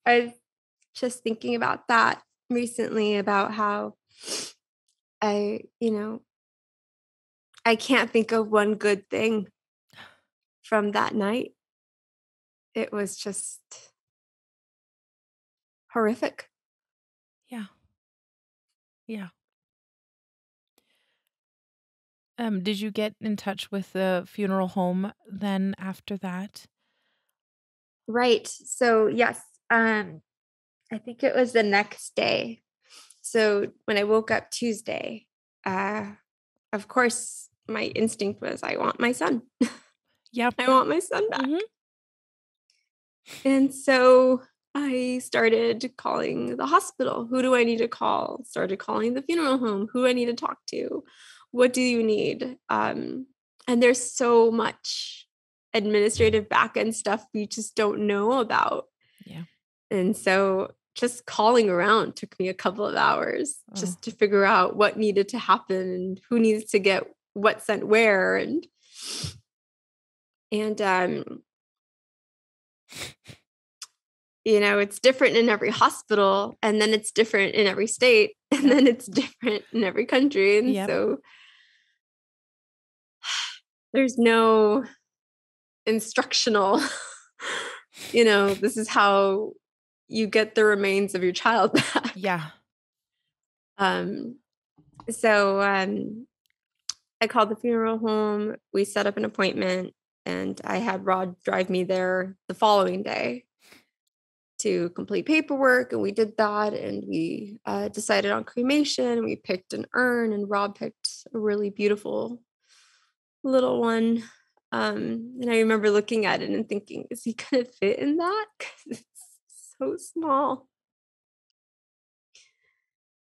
I was just thinking about that recently, about how I can't think of one good thing from that night. It was just horrific. Yeah. Yeah. Did you get in touch with the funeral home then after that? Right. So yes, I think it was the next day. So when I woke up Tuesday, of course, my instinct was, I want my son. Yep. I want my son back. Mhm. And so I started calling the hospital. Who do I need to call? Started calling the funeral home. Who do I need to talk to? What do you need? And there's so much administrative back-end stuff we just don't know about. Yeah. And so just calling around took me a couple of hours just to figure out what needed to happen and who needs to get what sent where. And it's different in every hospital, and then it's different in every state, and then it's different in every country. And so there's no instructional, this is how you get the remains of your child back. Yeah. So I called the funeral home. We set up an appointment, and I had Rod drive me there the following day to complete paperwork. And we did that, and we decided on cremation. We picked an urn, and Rob picked a really beautiful little one. And I remember looking at it and thinking, is he going to fit in that? Because it's so small.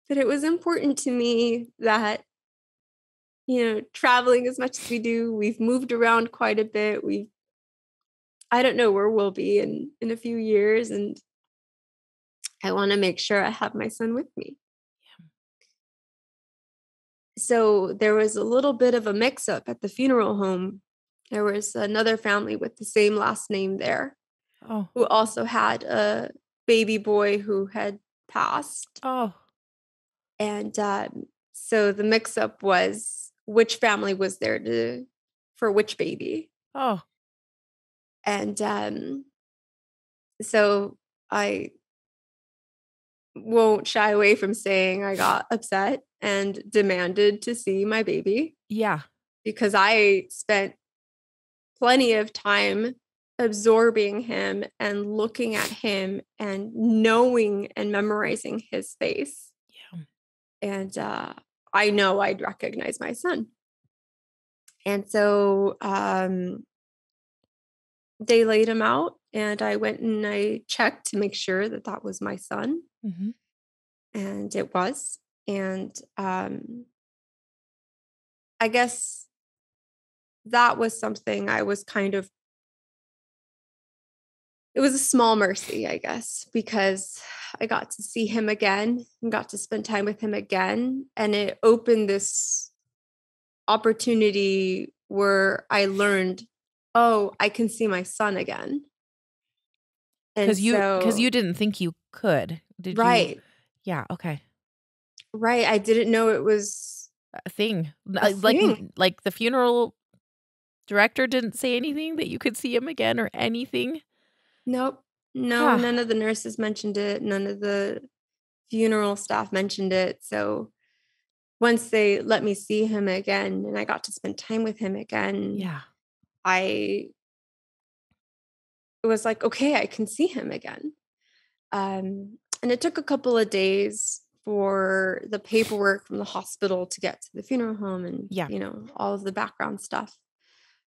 But it was important to me that, traveling as much as we do, we've moved around quite a bit. I don't know where we'll be in a few years. And I want to make sure I have my son with me. Yeah. So there was a little bit of a mix-up at the funeral home. There was another family with the same last name there, who also had a baby boy who had passed. Oh. And so the mix-up was which family was there for which baby. Oh. And so I won't shy away from saying I got upset and demanded to see my baby. Yeah. Because I spent plenty of time absorbing him and looking at him and knowing and memorizing his face. Yeah. And I know I'd recognize my son. And so they laid him out, and I went and I checked to make sure that that was my son. Mm-hmm. And it was. And I guess that was something I was it was a small mercy, I guess, because I got to see him again and got to spend time with him again. And it opened this opportunity where I learned, I can see my son again. Because you didn't think you could, did you? Right. Yeah. Okay. Right. I didn't know it was a thing. thing. Like the funeral director didn't say anything that you could see him again or anything. Nope. No, none of the nurses mentioned it. None of the funeral staff mentioned it. So once they let me see him again and I got to spend time with him again, it was like, okay, I can see him again. And it took a couple of days for the paperwork from the hospital to get to the funeral home and, all of the background stuff.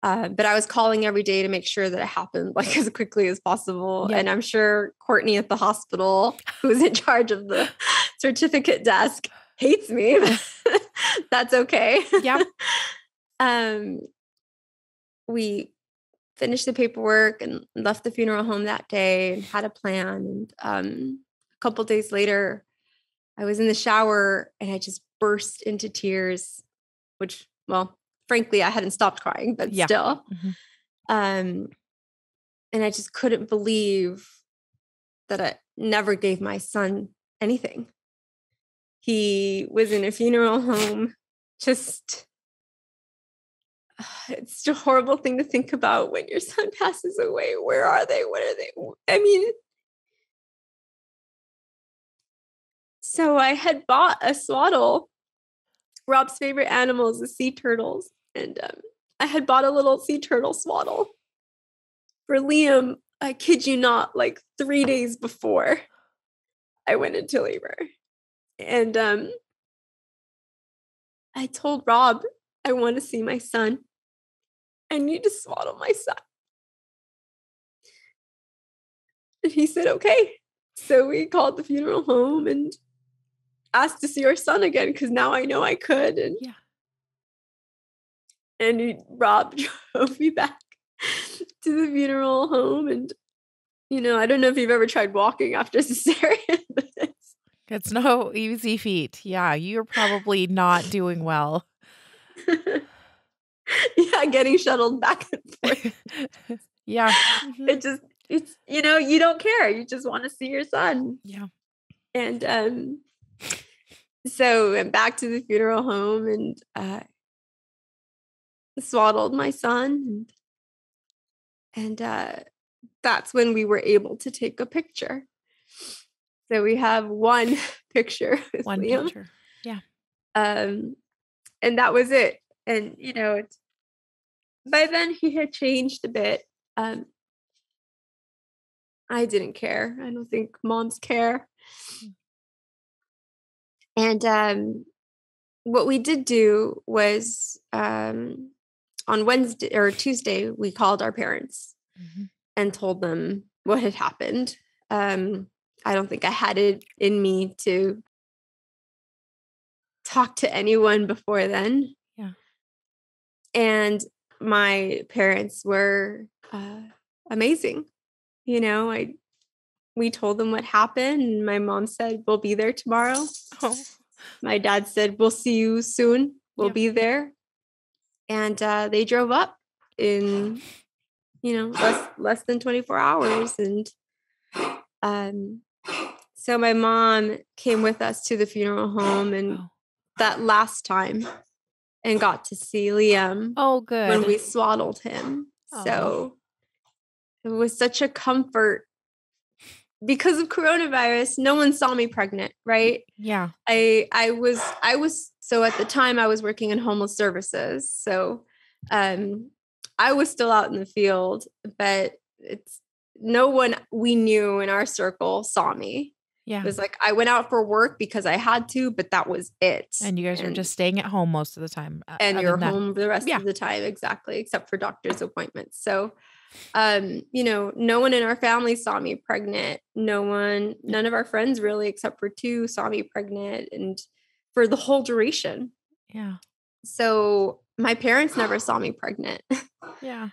But I was calling every day to make sure that it happened like as quickly as possible. Yep. And I'm sure Courtney at the hospital, who's in charge of the certificate desk, hates me. That's okay. Yeah. We finished the paperwork and left the funeral home that day and had a plan. And a couple days later, I was in the shower and I just burst into tears, which, well, frankly, I hadn't stopped crying, but still. Mm-hmm. And I just couldn't believe that never gave my son anything. He was in a funeral home. Just, it's just a horrible thing to think about when your son passes away. Where are they? What are they? I mean, so I had bought a swaddle. Rob's favorite animal is the sea turtles. And I had bought a little sea turtle swaddle for Liam. I kid you not, like 3 days before I went into labor. And I told Rob, I want to see my son. I need to swaddle my son. And he said, okay. So we called the funeral home and asked to see our son again, because now I know I could. And yeah. And Rob drove me back to the funeral home. And, I don't know if you've ever tried walking after cesarean, but It's no easy feat. Yeah, you're probably not doing well. yeah, getting shuttled back and forth. Yeah. It's you don't care. You just want to see your son. Yeah. And so went back to the funeral home and swaddled my son. And that's when we were able to take a picture. So we have one picture with one Liam. picture. Yeah. And that was it. And, by then he had changed a bit. I didn't care. I don't think moms care. And what we did do was on Wednesday or Tuesday, we called our parents and told them what had happened. I don't think I had it in me to talk to anyone before then. Yeah. And my parents were amazing. We told them what happened. And my mom said, we'll be there tomorrow. Oh. My dad said, we'll see you soon. We'll be there. And they drove up in, less than 24 hours. And so my mom came with us to the funeral home and that last time and got to see Liam. Oh, good. When we swaddled him. Oh. So it was such a comfort. Because of coronavirus, no one saw me pregnant, right? Yeah. I was so at the time I was working in homeless services. So I was still out in the field, but no one we knew in our circle saw me. Yeah. It was like I went out for work because I had to, but that was it. And you guys were just staying at home most of the time. And you're home the rest of the time, exactly, except for doctor's appointments. So no one in our family saw me pregnant. None of our friends really, except for 2, saw me pregnant, and for the whole duration. Yeah. So my parents never saw me pregnant. Yeah.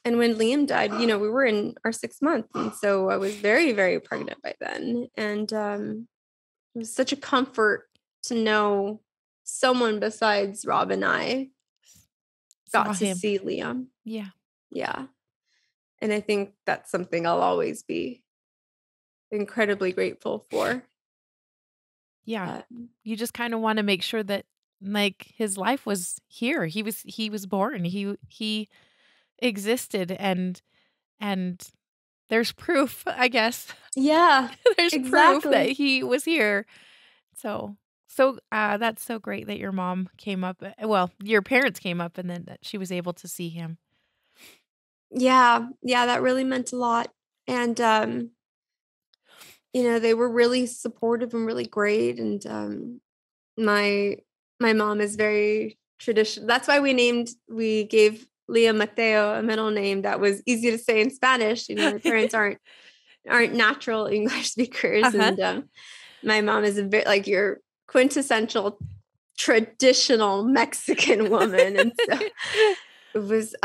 And when Liam died, we were in our 6th month. And so I was very, very pregnant by then. And it was such a comfort to know someone besides Rob and I got to see Liam. Yeah. Yeah. And I think that's something I'll always be incredibly grateful for. Yeah. You just kind of want to make sure that like his life was here. He was born. He existed and there's proof, I guess. Yeah. There's proof that he was here. So that's so great that your mom came up. Well, your parents came up and then that she was able to see him. Yeah. Yeah. That really meant a lot. And, they were really supportive and really great. And my mom is very traditional. That's why we gave Liam Mateo a middle name that was easy to say in Spanish. My parents aren't natural English speakers. And my mom is like your quintessential traditional Mexican woman. And so it was,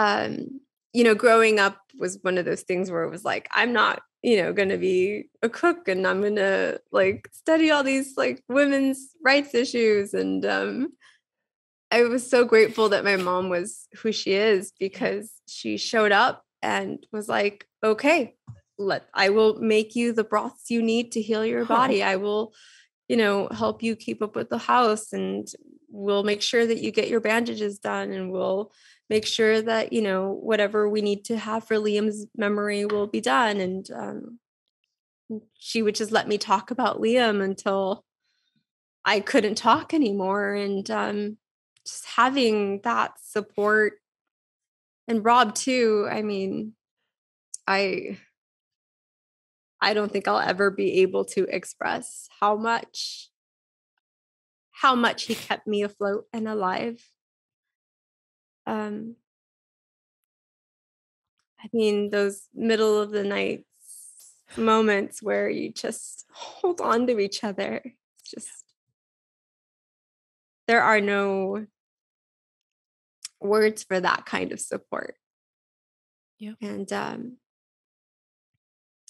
growing up was one of those things where it was like, I'm not, going to be a cook and I'm going to like study all these like women's rights issues. And I was so grateful that my mom was who she is because she showed up and was like, okay, I will make you the broths you need to heal your body. I will, help you keep up with the house, and we'll make sure that you get your bandages done, and we'll make sure that, whatever we need to have for Liam's memory will be done. And she would just let me talk about Liam until I couldn't talk anymore. And just having that support, and Rob too. I mean, I don't think I'll ever be able to express how much he kept me afloat and alive. I mean, those middle of the night moments where you just hold on to each other. It's just, there are no words for that kind of support. Yeah.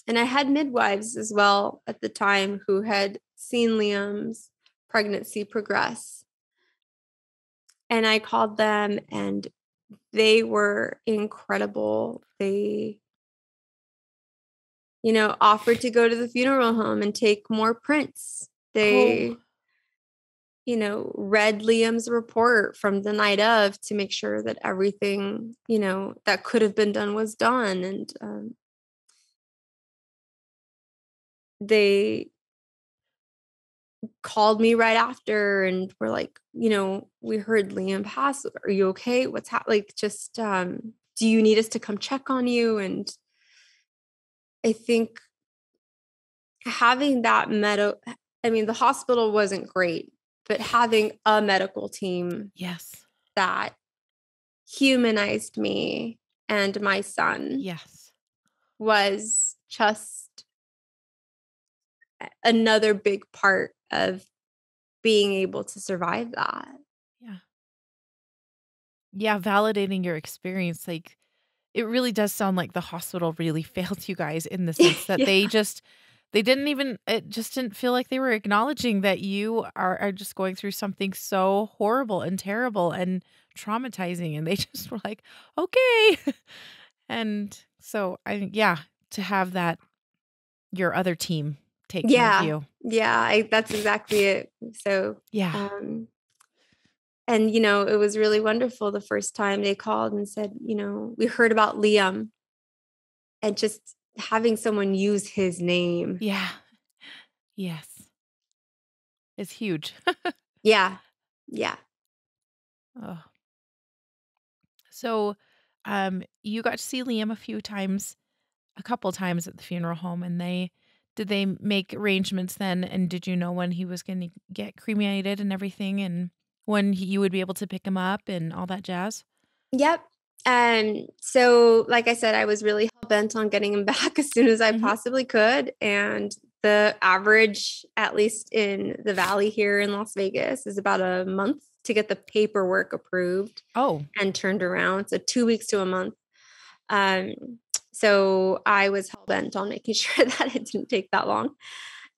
And I had midwives as well at the time who had seen Liam's pregnancy progress. And I called them, and they were incredible. They, offered to go to the funeral home and take more prints. They, read Liam's report from the night of to make sure that everything, that could have been done was done. And they called me right after and were like, we heard Liam pass. Are you okay? What's happening? Like, just, do you need us to come check on you? And I think having that the hospital wasn't great, but having a medical team Yes. that humanized me and my son Yes. was just another big part of being able to survive that. Yeah. Yeah, validating your experience. Like, it really does sound like the hospital really failed you guys in the sense that they didn't even, it just didn't feel like they were acknowledging that you are just going through something so horrible and terrible and traumatizing. And they just were like, okay. And so to have that, your other team take care of you. Yeah, that's exactly it. So, Yeah. and, it was really wonderful the first time they called and said, we heard about Liam, and just having someone use his name. Yeah. Yes. It's huge. Yeah. Yeah. Oh. So, you got to see Liam a couple times at the funeral home, and did they make arrangements then? And did you know when he was going to get cremated and everything, and when you would be able to pick him up and all that jazz? Yep. So like I said, I was really hell-bent on getting him back as soon as I possibly could. And the average, at least in the Valley here in Las Vegas, is about a month to get the paperwork approved and turned around. So 2 weeks to a month. So I was hell-bent on making sure that it didn't take that long.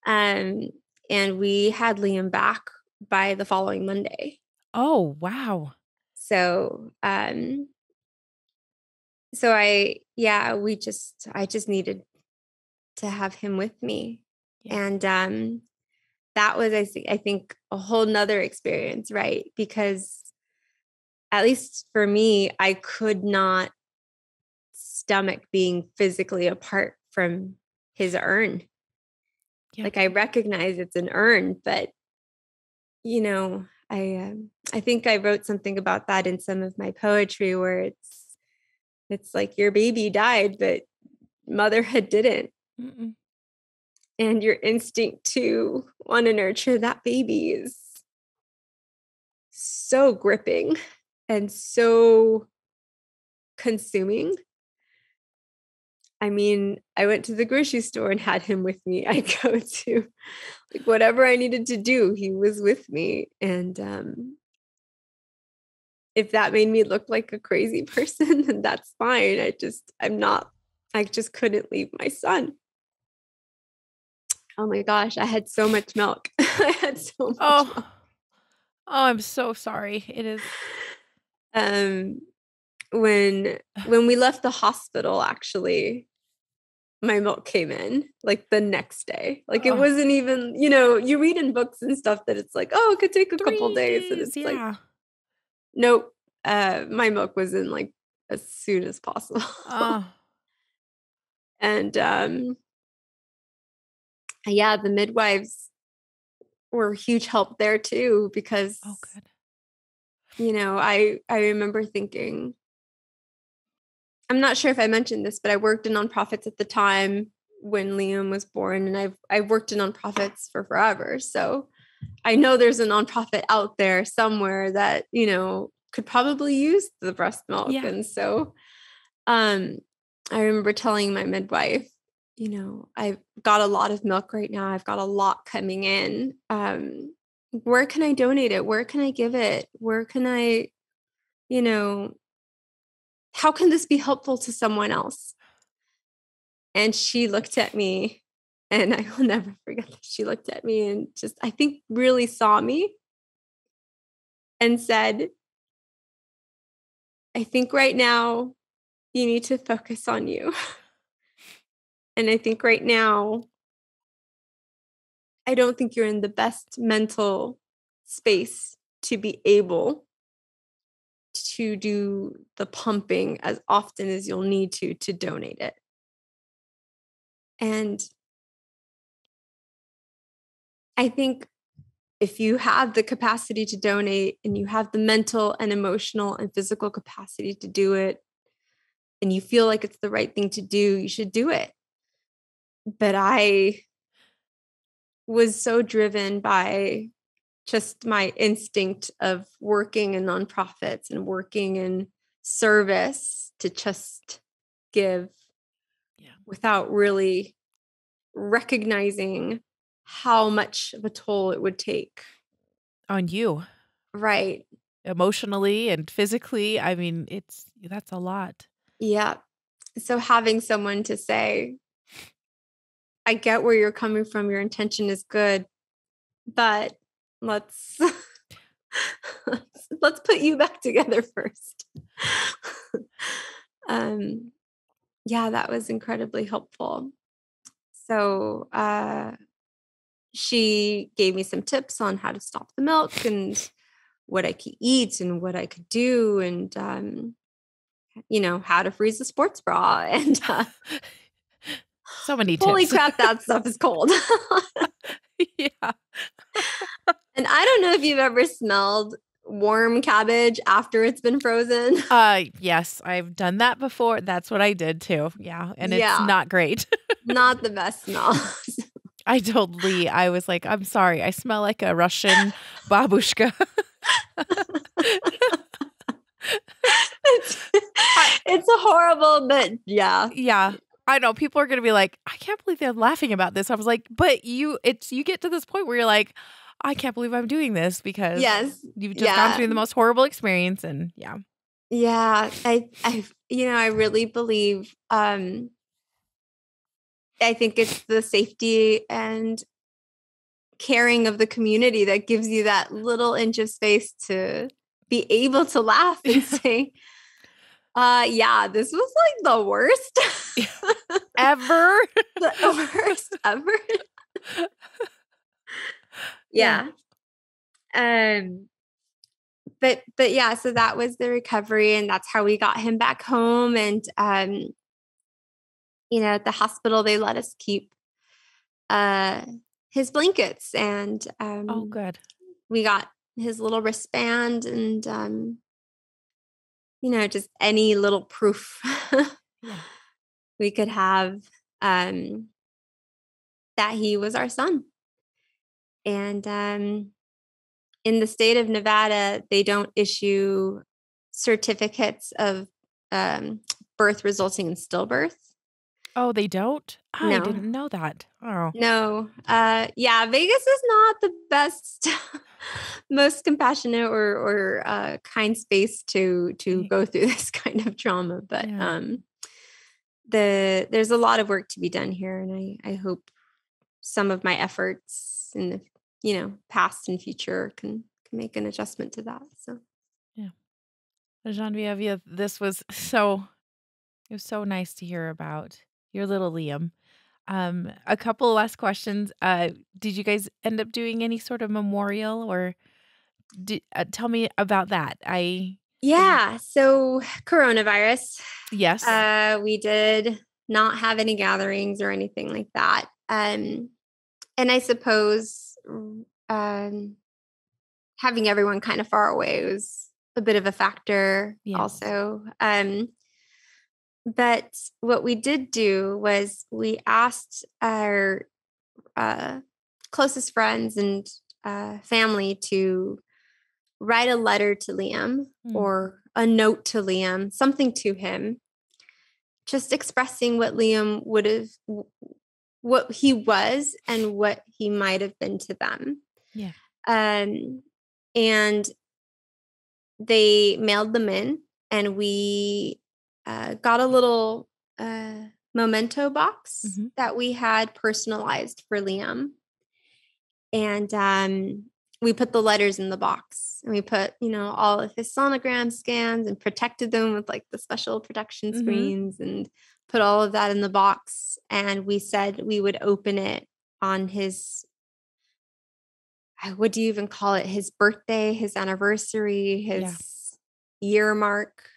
And we had Liam back by the following Monday. Oh, wow. So, I just needed to have him with me. Yeah. And that was, I think, a whole nother experience, right? Because at least for me, I could not stomach being physically apart from his urn. Yeah. Like, I recognize it's an urn, but I think I wrote something about that in some of my poetry, where it's like your baby died, but motherhood didn't. Mm-mm. And your instinct to want to nurture that baby is so gripping and so consuming. I mean, I went to the grocery store and had him with me. I go to whatever I needed to do, he was with me. And if that made me look like a crazy person, then that's fine. I just couldn't leave my son. Oh my gosh, I had so much milk. I had so much milk. Oh, I'm so sorry. It is. When we left the hospital, actually, my milk came in like the next day. Like it wasn't even, you read in books and stuff that it's like, it could take a couple 3 days. And days, it's like, nope. My milk was in like as soon as possible. And the midwives were a huge help there too, because good. I remember thinking, I'm not sure if I mentioned this, but I worked in nonprofits at the time when Liam was born, and I've worked in nonprofits for forever. So I know there's a nonprofit out there somewhere that, could probably use the breast milk. Yeah. And so I remember telling my midwife, I've got a lot of milk right now. I've got a lot coming in. Where can I donate it? Where can I give it? Where can I, how can this be helpful to someone else? And she looked at me, and I will never forget that she looked at me and just, I think, really saw me and said, I think right now you need to focus on you. And I think right now, I don't think you're in the best mental space to be able to do the pumping as often as you'll need to donate it. And I think if you have the capacity to donate and you have the mental and emotional and physical capacity to do it, and you feel like it's the right thing to do, you should do it. But I was so driven by just my instinct of working in nonprofits and working in service to just give without really recognizing how much of a toll it would take on you. Right. Emotionally and physically. I mean, that's a lot. Yeah. So having someone to say, I get where you're coming from. Your intention is good, but let's put you back together first. That was incredibly helpful. So she gave me some tips on how to stop the milk and what I could eat and what I could do, and how to freeze a sports bra, and so many tips. Holy crap, that stuff is cold. Yeah. And I don't know if you've ever smelled warm cabbage after it's been frozen. Yes, I've done that before. That's what I did too. Yeah. And it's not great. Not the best smell. I was like, I'm sorry. I smell like a Russian babushka. It's a horrible, but yeah. Yeah. I know people are going to be like, I can't believe they're laughing about this. I was like, but you get to this point where you're like, I can't believe I'm doing this because you've just gone through the most horrible experience. And yeah. I really believe, I think it's the safety and caring of the community that gives you that little inch of space to be able to laugh and say, this was like the worst ever. The worst ever. Yeah. But yeah, so that was the recovery, and that's how we got him back home. And at the hospital they let us keep his blankets, and good. We got his little wristband, and just any little proof we could have that he was our son. And in the state of Nevada, they don't issue certificates of birth resulting in stillbirth. Oh, they don't? No. I didn't know that. Oh. No. Vegas is not the best, most compassionate or kind space to go through this kind of trauma. But there's a lot of work to be done here, and I hope some of my efforts in the past and future can make an adjustment to that. So Geneviève, it was so nice to hear about your little Liam. A couple of last questions. Did you guys end up doing any sort of memorial, or tell me about that? Yeah. So coronavirus. Yes. We did not have any gatherings or anything like that. And I suppose having everyone kind of far away was a bit of a factor also. But what we did do was we asked our closest friends and family to write a letter to Liam or a note to Liam, something to him, just expressing what Liam would have, what he was and what he might have been to them. Yeah. And they mailed them in, and we got a little memento box that we had personalized for Liam. And we put the letters in the box, and we put, all of his sonogram scans and protected them with like the special protection screens and put all of that in the box. And we said we would open it on his, what do you even call it? His birthday, his anniversary, his year mark.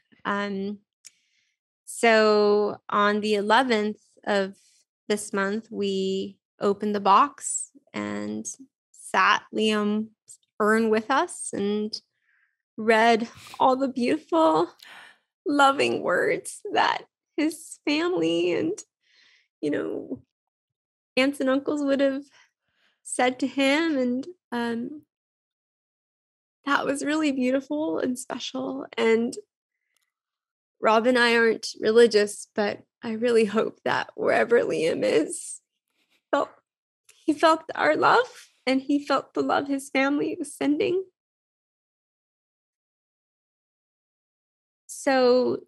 So on the 11th of this month, we opened the box and sat Liam's urn with us and read all the beautiful, loving words that his family and, aunts and uncles would have said to him. And that was really beautiful and special. And Rob and I aren't religious, but I really hope that wherever Liam is, he felt our love, and he felt the love his family was sending. So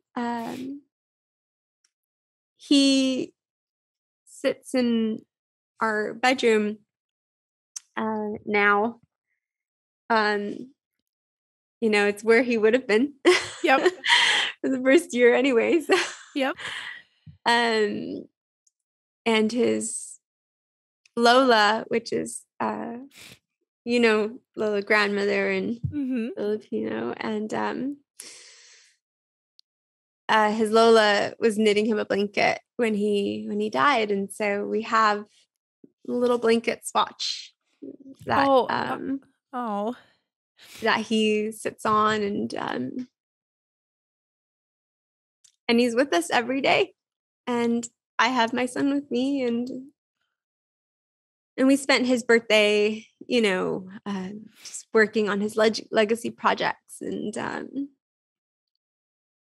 he sits in our bedroom now. It's where he would have been. Yep. For the first year anyways. Yep. And his Lola, which is Lola grandmother in Filipino, and his Lola was knitting him a blanket when he died, and so we have a little blanket swatch that that he sits on, and he's with us every day. And I have my son with me, and we spent his birthday, just working on his legacy projects, and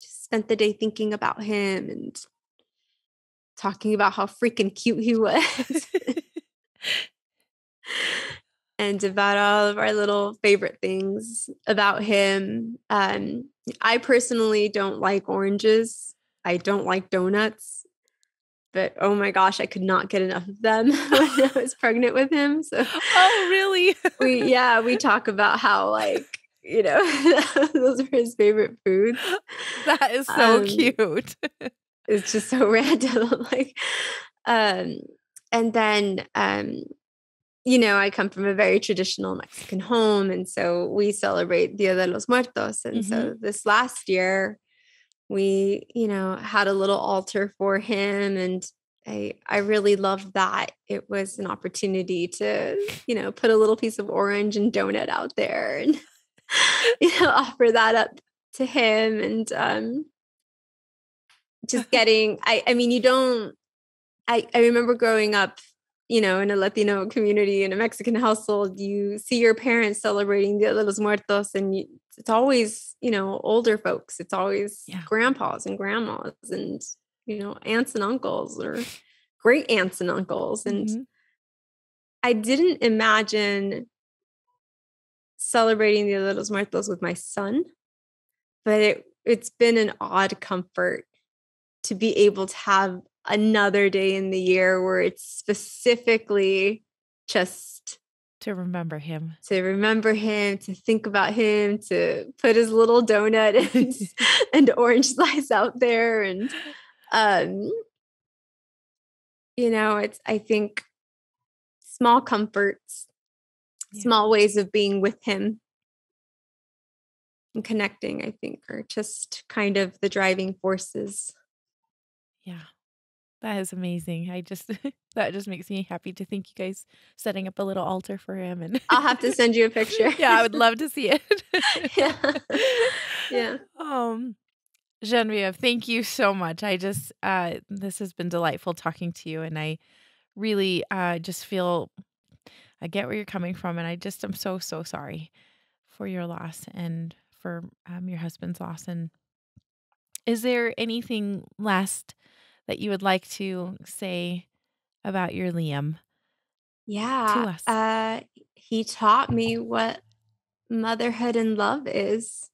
just spent the day thinking about him and talking about how freaking cute he was. And about all of our little favorite things about him. I personally don't like oranges. I don't like donuts. But oh my gosh, I could not get enough of them when I was pregnant with him. So, oh really? we talk about how, like, those are his favorite foods. That is so cute. It's just so random. Like, and then I come from a very traditional Mexican home, and so we celebrate Dia de los Muertos. And so this last year, we, had a little altar for him, and I really loved that. It was an opportunity to, put a little piece of orange and donut out there and, offer that up to him. And just getting, I remember growing up, in a Latino community, in a Mexican household, you see your parents celebrating Dia de los Muertos, and it's always, older folks. It's always grandpas and grandmas and, aunts and uncles or great aunts and uncles. And I didn't imagine celebrating Dia de los Muertos with my son, but it's been an odd comfort to be able to have another day in the year where it's specifically just to remember him, to think about him, to put his little donut and orange slice out there. And it's, I think, small comforts, small ways of being with him and connecting, I think, are just kind of the driving forces. Yeah. That is amazing. That just makes me happy to think you guys setting up a little altar for him. And I'll have to send you a picture. Yeah, I would love to see it. Yeah. Yeah. Geneviève, thank you so much. This has been delightful talking to you, and I really just feel I get where you're coming from, and I'm so, so sorry for your loss and for your husband's loss. And is there anything last that you would like to say about your Liam to us? He taught me what motherhood and love is.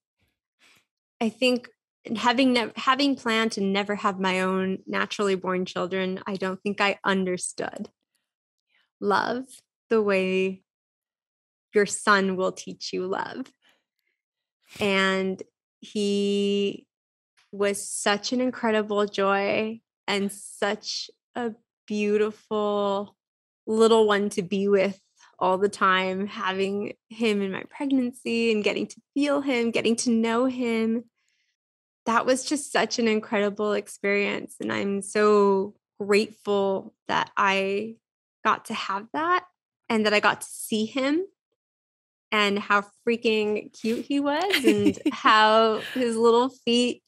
I think having planned to never have my own naturally born children, I don't think I understood love the way your son will teach you love. And he was such an incredible joy and such a beautiful little one to be with all the time, having him in my pregnancy and getting to feel him, getting to know him. That was just such an incredible experience. And I'm so grateful that I got to have that and that I got to see him and how freaking cute he was and how his little feet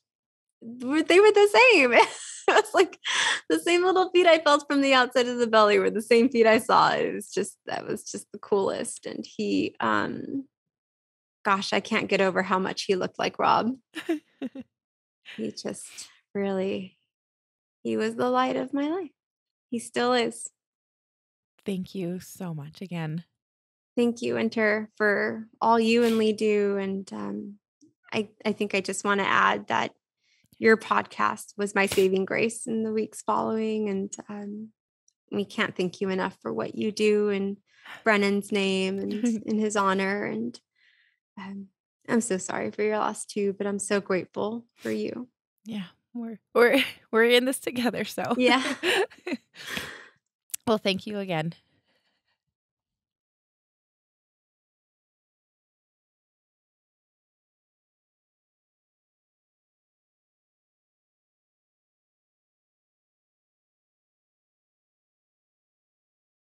they were the same. It was like the same little feet I felt from the outside of the belly were the that was just the coolest. And he, gosh, I can't get over how much he looked like Rob. He just he was the light of my life. He still is. Thank you so much again. Thank you, Winter, for all you and Lee do. And I think I just want to add that your podcast was my saving grace in the weeks following. And we can't thank you enough for what you do in Brennan's name and in his honor. And I'm so sorry for your loss too, but I'm so grateful for you. Yeah, we're in this together. So yeah. Well, thank you again.